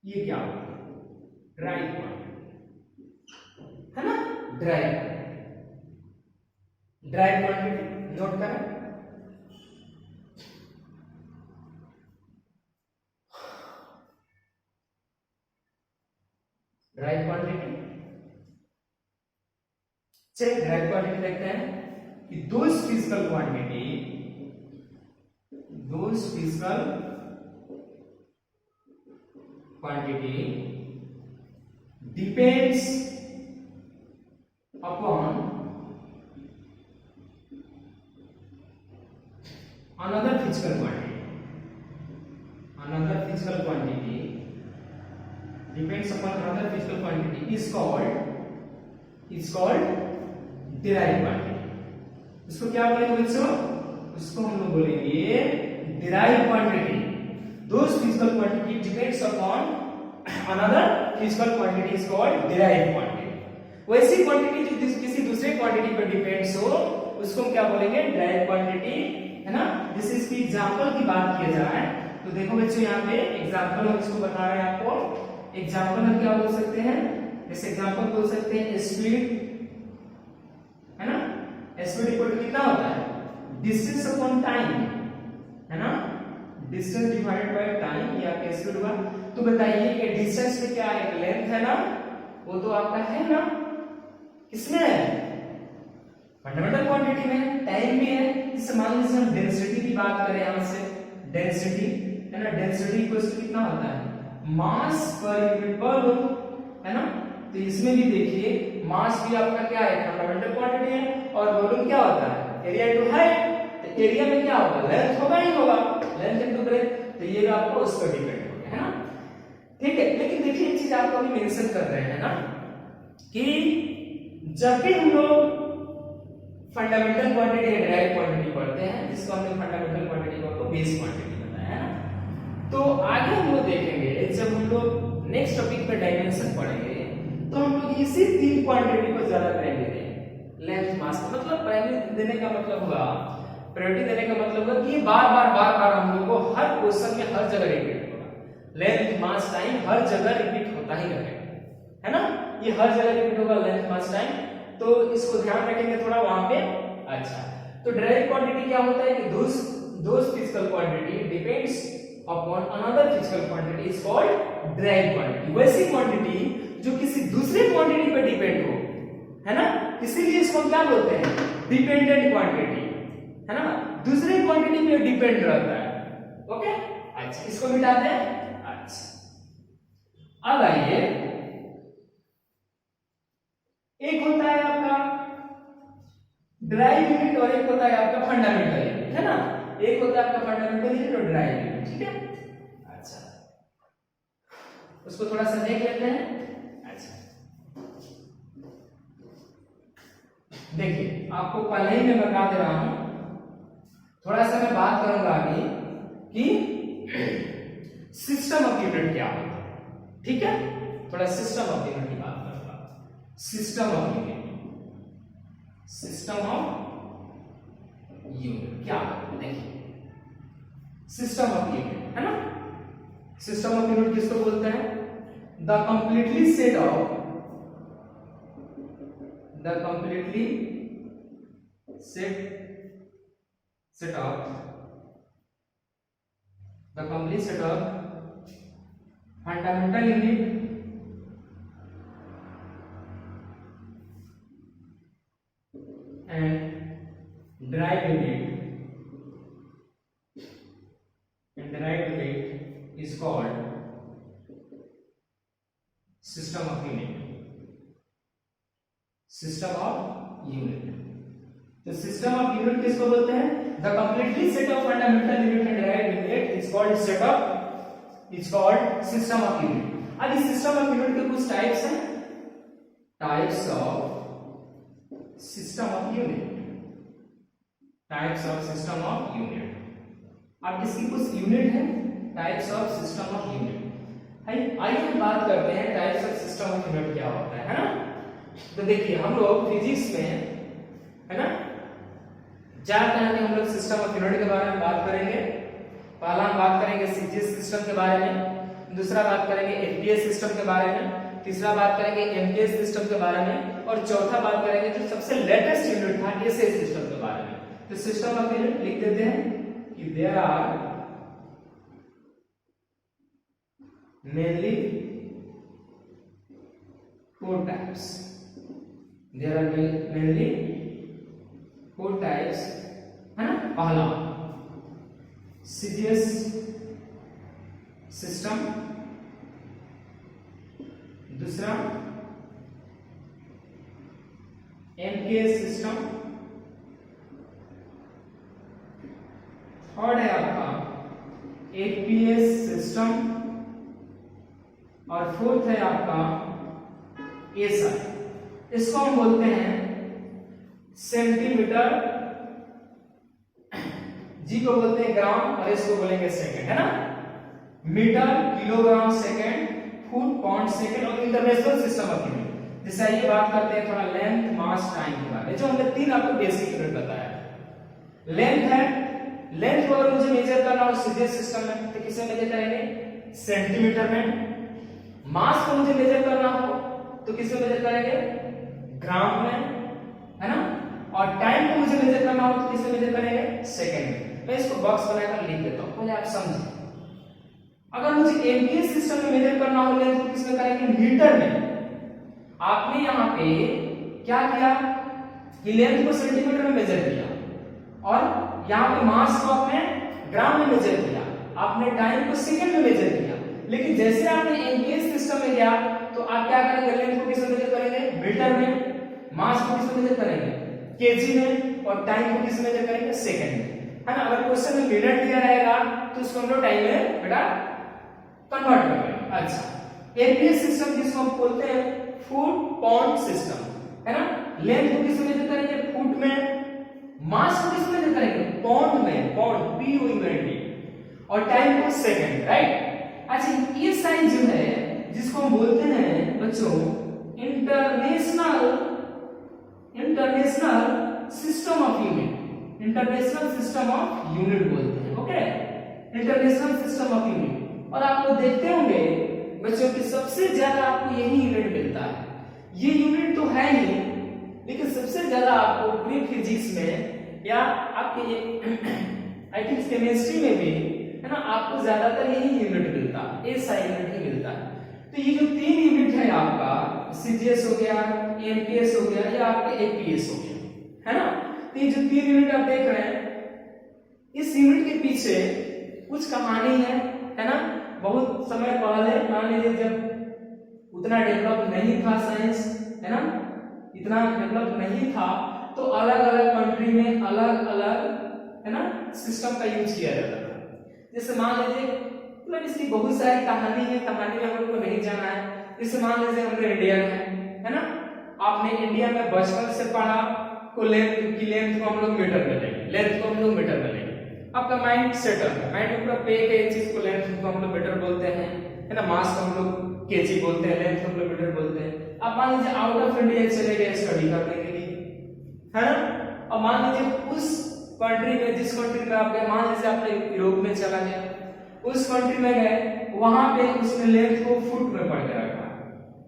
ये क्या होगा? डिराइव क्वांटिटी, है ना। डिराइव क्वांटिटी नोट करें। Drive quantity. चलिए ड्राइव क्वांटिटी देखते हैं कि those physical quantity depends upon another physical quantity depends upon another physical quantity is called derived quantity। इसको क्या बोलेंगे बच्चों? उसको हम लोग बोलेंगे derived quantity। those physical quantity depends upon another physical quantity is called derived quantity। वैसी क्वांटिटी जो किसी दूसरे क्वांटिटी पर डिपेंड्स हो उसको हम क्या बोलेंगे? derived quantity, है ना। जैसे इसकी एग्जांपल की बात किया जाए तो देखो बच्चों यहाँ पे एग्जांपल हम इसको बता रहे हैं आपको। एग्जांपल हम क्या बोल सकते हैं? जैसे एग्जांपल बोल सकते हैं स्पीड, है ना। स्पीड इक्वल टू कितना होता है? डिस्टेंस अपॉन टाइम, है ना। डिस्टेंस डिवाइडेड बाय टाइम, ये आपका स्पीड हुआ। तो बताइए कि डिस्टेंस में क्या है? लेंथ है ना, वो तो आपका है ना। किसमें है? फंडामेंटल क्वांटिटी में। टाइम भी है। जैसे मान लीजिए हम डेंसिटी की बात करें, यहां से डेंसिटी, है ना। डेंसिटी इक्वल टू कितना होता है? मास पर यूनिट वॉल्यूम, है ना। तो इसमें भी देखिए मास भी आपका क्या है? फंडामेंटल क्वांटिटी है। और वॉल्यूम क्या होता है? Area into height. तो एरिया में क्या होगा? लेंथ होगा ही होगा, लेंथ इनटू ब्रेथ। तो ये आपको उस पर डिपेंड होगा, है ना। ठीक है, लेकिन देखिए एक चीज आपको अभी मेंशन कर रहे हैं ना कि जब भी हम लोग फंडामेंटल क्वांटिटी या डिराइव्ड क्वांटिटी पढ़ते हैं, जिसको हमने फंडामेंटल क्वांटिटी को बेस क्वांटिटी बताया है ना, तो आगे हम लोग देखेंगे जब हम लोग नेक्स्ट टॉपिक पे डायमेंशन पढ़ेंगे तो हम लोग इसी तीन क्वांटिटी को ज्यादा प्रायोरिटी देंगे। लेंथ, मास, मतलब प्रायोरिटी देने का मतलब हुआ, प्रायोरिटी देने का मतलब हुआ कि बार बार हम लोग को हर क्वेश्चन में हर जगह रिपीट होगा। लेंथ, मास, टाइम हर जगह रिपीट होता ही रहेगा, है ना। ये हर जगह रिपीट होगा, लेंथ, मास, टाइम। तो इसको ध्यान रखेंगे थोड़ा वहां पे। अच्छा, तो डायरेक्ट क्वांटिटी क्या होता है कि those physical quantity depends upon another physical quantity is called direct quantity. वैसी क्वांटिटी जो किसी दूसरे क्वांटिटी पे डिपेंड हो, है ना, इसीलिए इसको क्या बोलते हैं? डिपेंडेंट क्वांटिटी, है ना। दूसरे क्वांटिटी पे डिपेंड रहता है। ओके, अच्छा इसको मिटाते हैं। अच्छा, अब आइए, एक होता है आपका ड्राइव यूनिट और एक होता है आपका फंडामेंटल यूनिट, है ना। एक होता है आपका फंडामेंटल यूनिट और ड्राइव यूनिट, ठीक है। अच्छा, उसको थोड़ा सा देख लेते हैं। अच्छा, देखिए आपको पहले ही मैं बता दे रहा हूं, थोड़ा सा मैं बात करूंगा अभी कि सिस्टम ऑफ यूनिट क्या होता है, ठीक है। थोड़ा सिस्टम ऑफ यूनिट की बात करूंगा। सिस्टम ऑफ यूनिट क्या है? देखिए सिस्टम ऑफ यूनिट, है ना। सिस्टम ऑफ यूनिट किसको बोलते हैं? The completely set of fundamental unit and derived unit is called system of unit। तो सिस्टम ऑफ यूनिट किसको बोलते हैं? The completely set of fundamental unit and derived unit is called system of unit. अब इस सिस्टम ऑफ यूनिट के कुछ टाइप्स हैं, types of system of unit. अब इसकी कुछ यूनिट है, types of system of unit. आइए हम बात करते हैं types of system of unit क्या होता है ना। तो देखिए हम लोग फिजिक्स में, है ना, जानते हैं कि हम लोग सिस्टम ऑफ यूनिट के बारे में बात करेंगे। पहला हम बात करेंगे सीजीएस सिस्टम के बारे में, दूसरा बात करेंगे एफपीएस सिस्टम के बारे में, तीसरा बात करेंगे एमकेएस सिस्टम के बारे में, और चौथा बात करेंगे जो सबसे लेटेस्ट यूनिट था एसआई सिस्टम के बारे में। तो सिस्टम ऑफ यूनिट लिख देते हैं कि there are mainly 4 types. There are mainly 4 types, है ना. पहला CGS सिस्टम, दूसरा MKS सिस्टम, थर्ड है आपका APS सिस्टम और फोर्थ है आपका SI. इसको हम बोलते हैं सेंटीमीटर, जी को बोलते हैं ग्राम और इसको बोलेंगे सेकंड, है ना. Metre, kilogram, second, foot, pound, second और इंटरनेशनल सिस्टम ऑफ यूनिट. जैसे आइए बात करते हैं थोड़ा लेंथ, मास, टाइम के बारे में. जो हमने 3 आपको बेसिक यूनिट बताया. लेंथ है, लेंथ को अगर मुझे मेजर करना हो सीजीएस सिस्टम में तो किसे मेजर करेंगे, सेंटीमीटर में. मास को मुझे मेजर करना हो तो किसे मेजर करेंगे, ग्राम में, है ना. और टाइम को मुझे मेजर करना हो तो किसे मेजर करेंगे, सेकंड में. मैं इसको बॉक्स बनाकर लिख देता हूं, पहले आप समझिए. अगर मुझे एमपीएस सिस्टम में मेजर करना हो लेंथ तो किसमें करेंगे, मीटर में. आपने यहाँ पे क्या किया कि लेंथ को सेंटीमीटर में मेजर किया और यहाँ पे मास को आपने ग्राम में मेजर किया, आपने टाइम को सेकंड में मेजर किया. लेकिन जैसे आपने एमपीएस सिस्टम में गया तो आप क्या करेंगे, लेंथ को किसमें मेजर करेंगे, मीटर में, मास को किसमें मेजर करेंगे, केजी में और टाइम को किसमें मेजर करेंगे, सेकंड में, है ना. अगर क्वेश्चन में मिनट दिया रहेगा तो उसको हम लोग टाइम में बेटा कन्वर्ट कर लेंगे. अच्छा, एमपीएस सिस्टम जिसको हम बोलते हैं फुट पाउंड सिस्टम, है ना. लेंथ को किसमें मेजर करेंगे, फुट में, मास को किसमें मेजर करेंगे, पाउंड में, पाउंड POUND, और टाइम को सेकंड, राइट. अच्छा, ये साइन जो है जिसको हम बोलते हैं बच्चों international system of unit, international system of unit बोलते हैं. Okay, international system of unit. और आप लोग देखते होंगे बच्चों कि सबसे ज्यादा आपको यही यूनिट मिलता है. ये यूनिट तो है ही, लेकिन सबसे ज्यादा आपको पूरी फिजिक्स में या आपके आई थिंक केमिस्ट्री में भी, है ना, आपको ज्यादातर यही यूनिट मिलता है, एसआई यूनिट ही मिलता है. तो ये जो 3 यूनिट है आपका, सीजीएस हो गया, एमपीएस हो गया या आपके एपीएस हो गया, है ना. तो ये जो 3 यूनिट आप देख रहे हैं, इस यूनिट के पीछे कुछ कहानी है ना. बहुत समय पहले, मान लीजिए जब उतना डेवलप नहीं था साइंस, है ना, इतना डेवलप नहीं था, तो अलग अलग कंट्री में अलग अलग, है ना, सिस्टम का यूज किया जाता था. जैसे मान लीजिए, मतलब इसकी बहुत सारी कहानी है, कहानी में हम लोग को नहीं जाना है. जैसे मान लीजिए हम लोग इंडियन है ना, आपने इंडिया में बचपन से पढ़ा को लेंथ को हम लोग मीटर में लेंगे, लेंथ को हम लोग मीटर में लेंगे. आपका माइंड सेटल है, माइंड में पूरा पे है एक चीज को, लेंथ को हम लोग मीटर बोलते हैं, है ना. मास को हम लोग केजी बोलते हैं, लेंथ को हम लोग मीटर बोलते हैं. आप मान लीजिए आउट ऑफ इंडिया चले गए स्टडी करने के लिए, है ना. और मान लीजिए उस कंट्री में, जिस कंट्री में आप गए, मान लीजिए आपने यूरोप में चला गया, उस कंट्री में गए, वहां पे उसने लेंथ को फुट में पढ़ के रखा,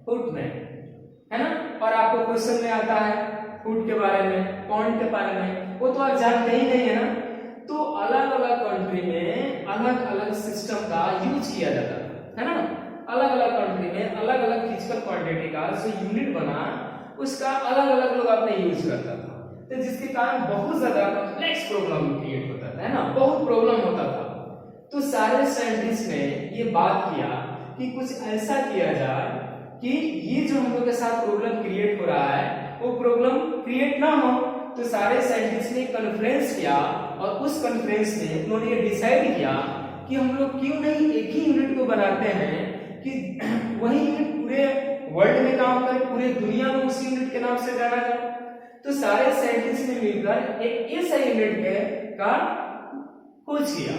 फुट में, है ना. और आपको क्वेश्चन में आता है फुट के बारे में, पाउंड के बारे में, वो तो आप जानते ही नहीं है ना. तो अलग अलग कंट्री में अलग अलग सिस्टम का यूज किया जाता है ना. अलग अलग कंट्री में अलग अलग फिजिकल क्वांटिटी का जो यूनिट बना, उसका अलग अलग लोग अपने यूज करता था. तो जिसके कारण बहुत ज्यादा कॉम्प्लेक्स प्रॉब्लम क्रिएट होता था, है ना, बहुत प्रॉब्लम होता था. तो सारे साइंटिस्ट ने ये बात किया कि कुछ ऐसा किया जाए कि ये जो हम लोग के साथ प्रॉब्लम क्रिएट हो रहा है वो प्रॉब्लम क्रिएट ना हो. तो सारे साइंटिस्ट ने कॉन्फ्रेंस किया और उस कॉन्फ्रेंस में उन्होंने ये डिसाइड किया कि हम लोग क्यों नहीं एक ही यूनिट को बनाते हैं कि वही यूनिट पूरे वर्ल्ड में काम करे, पूरे दुनिया में उस यूनिट के नाम से जाना जाए. तो सारे साइंटिस्ट ने मिलकर एक ऐसा यूनिट का खोज किया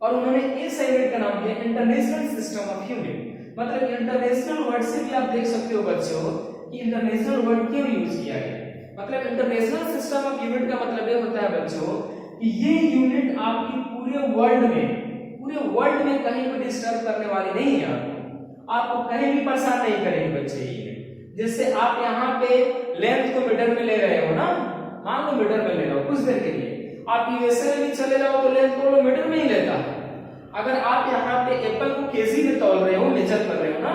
और उन्होंने इस यूनिट का नाम दिया इंटरनेशनल सिस्टम ऑफ यूनिट. मतलब इंटरनेशनल वर्ड से भी आप देख सकते हो बच्चों कि इंटरनेशनल वर्ड क्यों यूज किया गया. मतलब इंटरनेशनल सिस्टम ऑफ यूनिट का मतलब ये होता है बच्चों कि ये यूनिट आपकी पूरे वर्ल्ड में कहीं भी डिस्टर्ब करने वाली नहीं है. आपको कहीं भी परेशान नहीं करेगी बच्चे. ये जैसे आप यहाँ पे लेंथ को मीटर में ले रहे हो ना, मान लो मीटर में ले रहे हो कुछ देर के लिए, आप यूएसए में भी चले जाओ तो लेंथ को मीटर में ही लेता है. अगर आप यहाँ पे एप्पल को केजी में तौल रहे हो, मेजर कर रहे हो ना,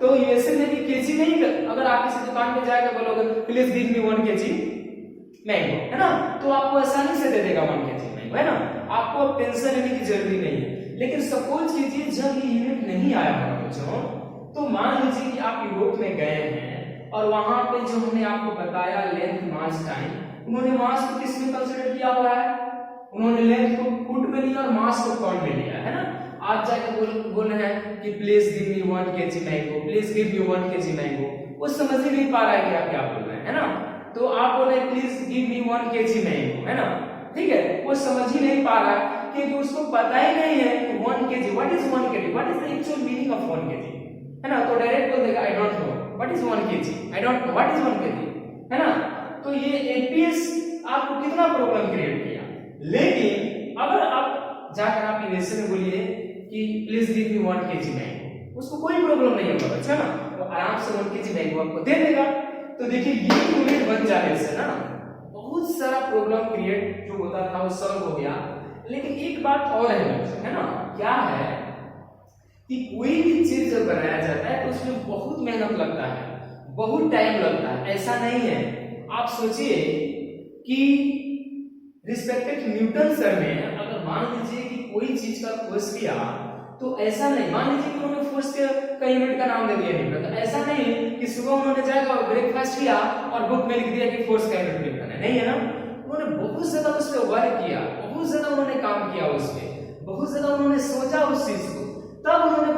तो यूएसए में भी केजी नहीं, अगर आप किसी दुकान पे जाकर बोलोगे please give me 1 KG mango, है ना, तो आपको आसानी से दे देगा 1 केजी मैंगो, है ना, आपको टेंशन लेने की जरूरत नहीं है। लेकिन सपोज कीजिए जब ये यूनिट नहीं आया होगा बच्चों, तो मान लीजिए कि आप यूरोप में गए हैं और वहां पे जो हमने आपको बताया लेंथ मास टाइम, उन्होंने मास को किस में कंसीडर किया हुआ है, उन्होंने लेंथ को फुट में लिया और मास को पाउंड में लिया, है ना। आप जाके बोल रहे हैं कि please give me 1 KG mango, please give me 1 KG mango, वो समझ ही नहीं पा रहा है कि आप क्या बोल रहे हैं, है ना। तो आप बोले please give me 1 KG mango, है ना, ठीक है, वो समझ ही नहीं पा रहा है क्योंकि उसको पता ही नहीं है कि 1 KG, what is 1 KG, what is the actual meaning of 1 KG, है ना। तो डायरेक्ट बोल देगा I don't know what is 1 KG, I don't know what is 1 KG, है ना। तो ये एपीएस आपको कितना प्रॉब्लम क्रिएट किया। लेकिन अगर आप जाकर आप यूएसए में बोलिए कि please give me 1 KG mango, उसको कोई प्रॉब्लम नहीं होगा बच्चा ना, वो आराम से 1 केजी मैंगो आपको दे देगा। तो देखिए ये यूनिट बन जाने से ना बहुत सारा प्रॉब्लम क्रिएट जो होता था वो सॉल्व हो गया। लेकिन एक बात और है बच्चों, है ना, क्या है कि कोई भी चीज जब बनाया जाता है तो उसमें बहुत मेहनत लगता है, बहुत टाइम लगता है। ऐसा नहीं है, आप सोचिए कि रिस्पेक्टेड न्यूटन सर ने अगर मान लीजिए कि कोई चीज का खोज किया तो ऐसा नहीं, मान लीजिए कि उन्होंने फोर्स का यूनिट का नाम दे दिया न्यूटन, तो ऐसा नहीं कि सुबह उन्होंने जाकर ब्रेकफास्ट किया और बुक में लिख दिया कि फोर्स का यूनिट न्यूटन है, नहीं है ना। उन्होंने बहुत ज्यादा उस पर वर्क किया, बहुत ज्यादा उन्होंने काम किया उस पर, बहुत ज्यादा उन्होंने सोचा उस चीज को, तब उन्होंने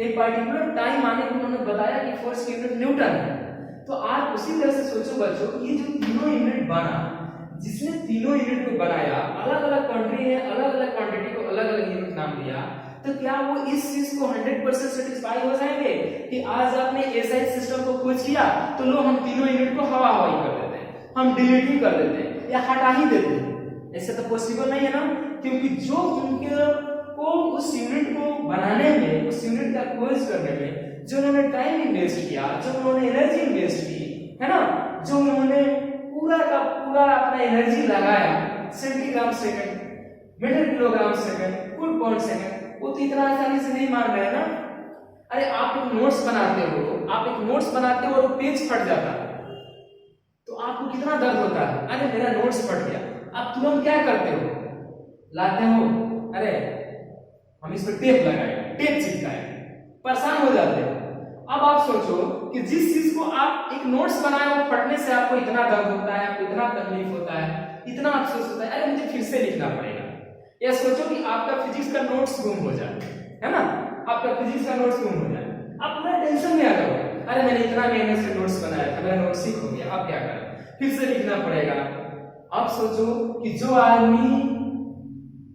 एक पार्टिकुलर टाइम आने को उन्होंने बताया कि फोर्स का यूनिट न्यूटन है। तो आप उसी तरह से सोचो बच्चों, ये जो तीनों यूनिट बना, जिसने तीनों यूनिट को बनाया, अलग अलग कंट्री ने अलग अलग क्वांटिटी को अलग अलग यूनिट नाम दिया, तो क्या वो इस चीज को 100% सेटिस्फाई हो जाएंगे कि आज आपने एसआई सिस्टम को खोज किया तो लो हम तीनों यूनिट को हवा हवाई कर देते हैं, हम डिलीट ही कर देते हैं या हटा ही देते हैं? ऐसे तो पॉसिबल नहीं है ना, क्योंकि जो उनके को उस यूनिट को बनाने में, उस यूनिट का खोज करने में जो उन्होंने टाइम इन्वेस्ट किया, जो उन्होंने एनर्जी इन्वेस्ट की, है ना, जो उन्होंने पूरा का पूरा अपना एनर्जी लगाया, centigram second, metre kilogram second, foot pound second, वो तो इतना आसानी से नहीं मान रहे हैं ना। अरे आप एक नोट्स बनाते हो, आप एक नोट्स बनाते हो और वो पेज फट जाता है तो आपको कितना दर्द होता है, अरे मेरा नोट्स फट गया, आप तुरंत क्या करते हो, लाते हो, अरे हम इस पर टेप लगाएंगे, टेप चिपकाएंगे, परेशान हो जाते हो। अब आप सोचो कि जिस चीज को आप एक नोट्स बनाए वो फटने से आपको इतना दर्द होता है, आपको इतना तकलीफ होता है, इतना अफसोस होता है, अरे मुझे फिर से लिखना पड़ेगा। या सोचो कि आपका फिजिक्स का नोट्स गुम हो जाए, है ना, आपका फिजिक्स का नोट्स गुम हो जाए, आप पूरा टेंशन में आ जाओगे, अरे मैंने इतना मेहनत से नोट्स बनाया था, मेरा नोट्स सीख हो गया, अब क्या करें, फिर से लिखना पड़ेगा। अब सोचो कि जो आदमी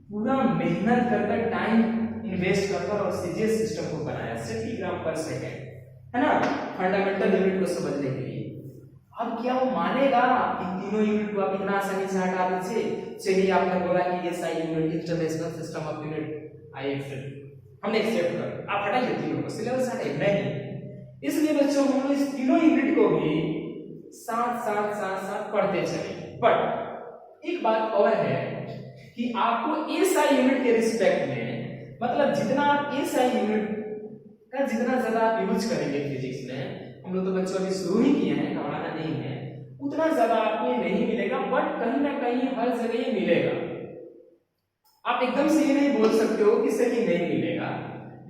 पूरा मेहनत कर टाइम इन्वेस्ट कर और सीजीएस सिस्टम को बनाया सेंटीग्राम पर सेकंड, है ना, फंडामेंटल यूनिट को समझने के लिए, अब क्या वो मानेगा कि तीनों यूनिट को आप इतना आसानी से हटा दीजिए? चलिए आपने बोला कि SI unit, international system of unit, I accept, हमने एक्सेप्ट कर, आप हटाइए तीनों को, सिलेबस हटाइए, नहीं। इसलिए बच्चों हम इस तीनों यूनिट को भी साथ साथ साथ साथ पढ़ते चलेंगे। बट एक बात और है कि आपको एसआई यूनिट के रिस्पेक्ट में, मतलब जितना आप एसआई यूनिट का जितना ज्यादा आप यूज करेंगे फिजिक्स में, हम लोग तो बच्चों अभी शुरू ही किए हैं, घबराना नहीं है, उतना ज्यादा आपको नहीं मिलेगा, बट कहीं ना कहीं हर जगह ये मिलेगा। आप एकदम से ये नहीं बोल सकते हो कि सही नहीं मिलेगा,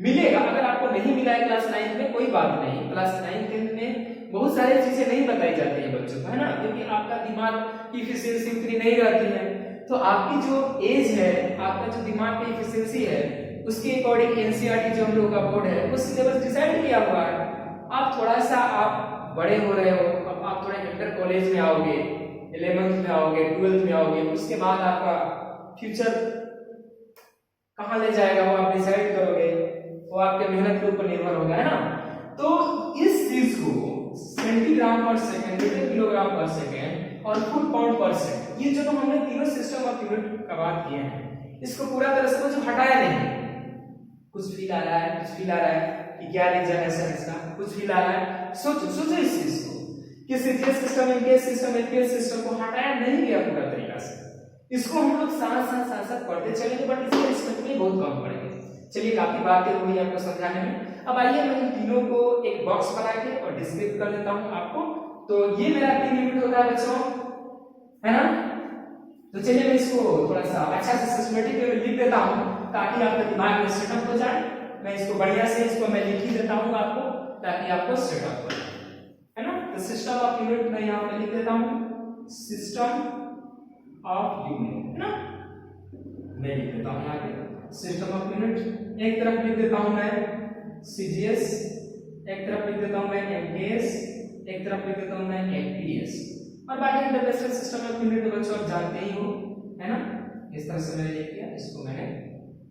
मिलेगा। अगर आपको नहीं मिला है क्लास 9 में कोई बात नहीं, क्लास 9 में बहुत सारी चीजें नहीं बताई जाती है बच्चों को, है ना, क्योंकि आपका दिमाग की एफिशिएंसी उतनी नहीं रहती है, तो आपकी जो एज है, आपका जो दिमाग की एफिशिएंसी है, उसके अकॉर्डिंग एनसीईआरटी जो हम लोगों का बोर्ड है वो सिलेबस डिसाइड किया हुआ है। आप थोड़ा सा आप बड़े हो रहे हो, अब आप थोड़ा इंटर कॉलेज में आओगे, 11th में आओगे, 12th में आओगे, उसके बाद आपका फ्यूचर कहाँ ले जाएगा वो आप डिसाइड करोगे, वो आपके मेहनत के ऊपर निर्भर होगा, है ना। तो इस चीज को सेंटीग्राम पर सेकंड, मीटर किलोग्राम पर सेकंड और फुट पाउंड पर सेकंड, ये जो हमने तीनों सिस्टम ऑफ यूनिट का बात किए हैं, इसको पूरा तरह से कुछ हटाया नहीं। कुछ फील आ रहा है, कुछ फील आ रहा है कि क्या रीजन है सर इसका, कुछ फील आ रहा है, सोचो इस चीज को कि CGS system, MPS system, APS system को हटाया नहीं गया पूरा तरीका से, इसको हम लोग साथ साथ पढ़ते चलेंगे, बट इसके रिस्पेक्ट में बहुत कम पढ़ेंगे। चलिए काफी बातें हुई आपको समझाने में, अब आइए मैं इन तीनों को एक बॉक्स बना के और डिस्क्राइब कर देता हूं आपको। तो ये मेरा 3 यूनिट होता है बच्चों, है ना। तो चलिए मैं इसको थोड़ा सा अच्छा से सिस्टमेटिक वे में लिख देता हूं ताकि आपके दिमाग में सेटअप हो जाए। मैं इसको बढ़िया से इसको मैं लिख ही देता हूं आपको ताकि आपको सेटअप हो जाए, है ना। तो सिस्टम ऑफ यूनिट मैं यहां पे लिख देता हूं, सिस्टम ऑफ यूनिट, है ना। मैं लिख देता हूं यहां पे सिस्टम ऑफ यूनिट। एक तरफ लिख देता हूं मैं सीजीएस, एक तरफ लिख देता हूं मैं एमकेएस, एक तरफ लिख देता हूं मैं एफपीएस। और बाकी इंटरनेशनल सिस्टम ऑफ यूनिट तो बच्चों आप जानते ही हो, है ना। इस तरह से मैंने लिख दिया, इसको मैंने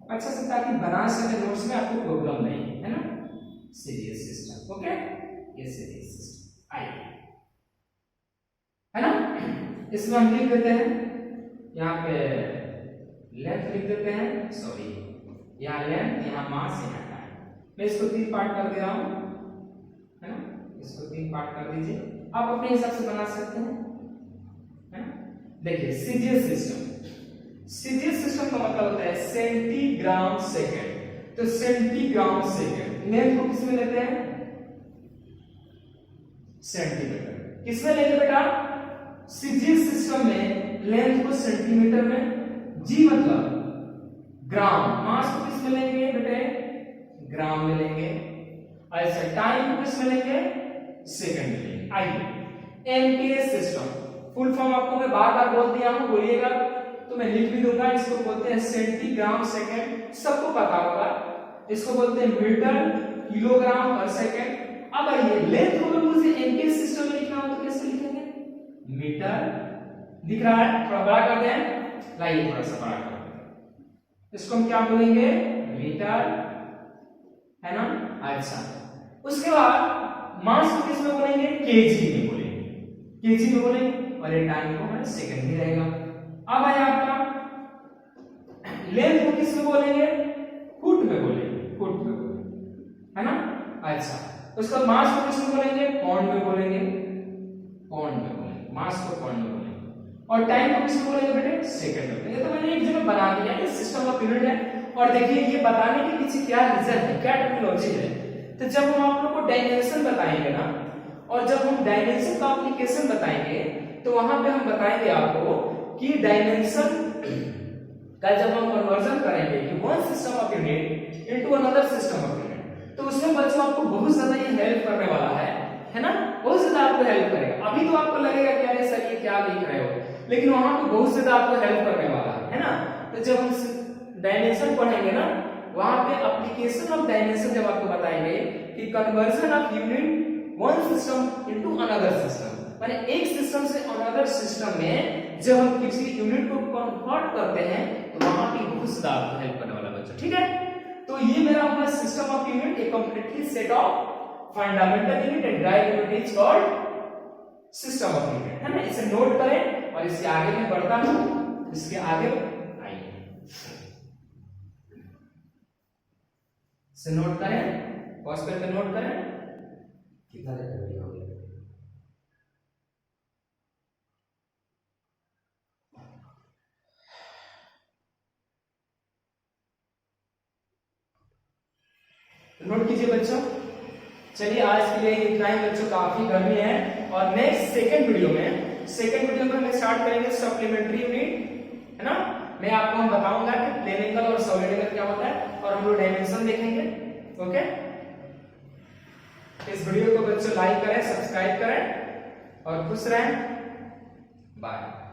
अच्छा से ताकि बना सके नोट्स में, आपको प्रॉब्लम नहीं है ना। सीरीज सिस्टम, ओके, ये सीरीज सिस्टम आई, है ना। इसमें हम लिख देते हैं यहाँ पे लेंथ लिख देते हैं, सॉरी यहाँ लेंथ, यहाँ मास, यहाँ टाइम। मैं इसको 3 पार्ट कर दे रहा हूँ, है ना। इसको 3 पार्ट कर दीजिए, आप अपने हिसाब से बना सकते हैं, है ना। देखिए सीजीएस सिस्टम, सीजीएस सिस्टम का मतलब होता है सेंटीग्राम सेकंड। तो सेंटीग्राम सेकंड लेंथ को किसमें लेते हैं, सेंटीमीटर। किसमें लेंगे बेटा, सीजीएस सिस्टम में लेंथ को सेंटीमीटर में, जी मतलब ग्राम, मास को किसमें लेंगे बेटे, ग्राम में लेंगे। ऐसा टाइम को किसमें लेंगे, सेकंड में लेंगे। आइए एमपीएस सिस्टम, फुल फॉर्म आपको मैं बार बार बोल दिया हूं, बोलिएगा तो मैं लिख भी दूंगा। इसको बोलते हैं सेंटीग्राम सेकंड, सबको पता होगा। इसको बोलते हैं मीटर किलोग्राम पर सेकंड। अब आइए लेंथ को मुझे एमपीएस सिस्टम में लिखना हो तो कैसे लिखेंगे, मीटर दिख रहा है, थोड़ा बड़ा कर दें, लाइए थोड़ा सा बड़ा कर दें, इसको हम क्या बोलेंगे, मीटर, है ना। अच्छा, उसके बाद मास को किसमें बोलेंगे, केजी में बोलेंगे, केजी में बोलेंगे, और ये टाइम को हमारे सेकंड में रहेगा। अब आया आपका लेंथ को किसमें बोलेंगे, फुट में बोलेंगे, फुट में बोलेंगे, है ना। अच्छा, उसका मास को किसमें बोलेंगे, पाउंड में बोलेंगे, पाउंड में बोलेंगे, मास को पाउंड में बोलेंगे, और टाइम को किसमें बोलेंगे बेटे, सेकंड में। ये तो मैंने एक जगह बना दिया, ये सिस्टम ऑफ यूनिट है। और देखिए ये बताने के पीछे क्या रीजन है, क्या टेक्नोलॉजी है। तो जब हम आप लोग को डायमेंशन बताएंगे ना, और जब हम डायमेंशन का एप्लीकेशन बताएंगे तो वहां पे हम बताएंगे आपको कि डायमेंशन का जब हम कन्वर्जन करेंगे कि one system of unit into another system of unit, तो उसमें बच्चों आपको बहुत ज्यादा ये हेल्प करने वाला है ना। बहुत ज्यादा आपको हेल्प करेगा। अभी तो आपको लगेगा कि अरे सर ये क्या लिख रहे हो, लेकिन वहां पे बहुत ज्यादा आपको हेल्प करने वाला है ना। तो जब हम डायमेंशन पढ़ेंगे ना, वहां पे एप्लीकेशन ऑफ डायमेंशन जब आपको बताएंगे कि conversion of unit one system into another system, माने एक सिस्टम से अनदर सिस्टम में जब हम किसी यूनिट को कन्वर्ट करते हैं तो वहां पे बहुत ज्यादा आपको हेल्प करने वाला बच्चों, ठीक है। तो ये मेरा हुआ system of unit, A completely set of fundamental unit and drive unit is called system of unit, है ना। इसे नोट करें और इसके आगे मैं बढ़ता हूं, इसके आगे आइए से नोट करें, पॉज करके नोट करें, कितना लेटर हो गया। नोट कीजिए बच्चों। चलिए आज के लिए इतना ही बच्चों, काफी गर्मी है। और नेक्स्ट सेकंड वीडियो में हम स्टार्ट करेंगे सप्लीमेंट्री यूनिट, है ना। मैं आपको हम बताऊंगा कि प्लेन एंगल और सॉलिड एंगल क्या होता है, और हम लोग डायमेंशन देखेंगे, ओके। इस वीडियो को बच्चों लाइक करें, सब्सक्राइब करें और खुश रहें। बाय।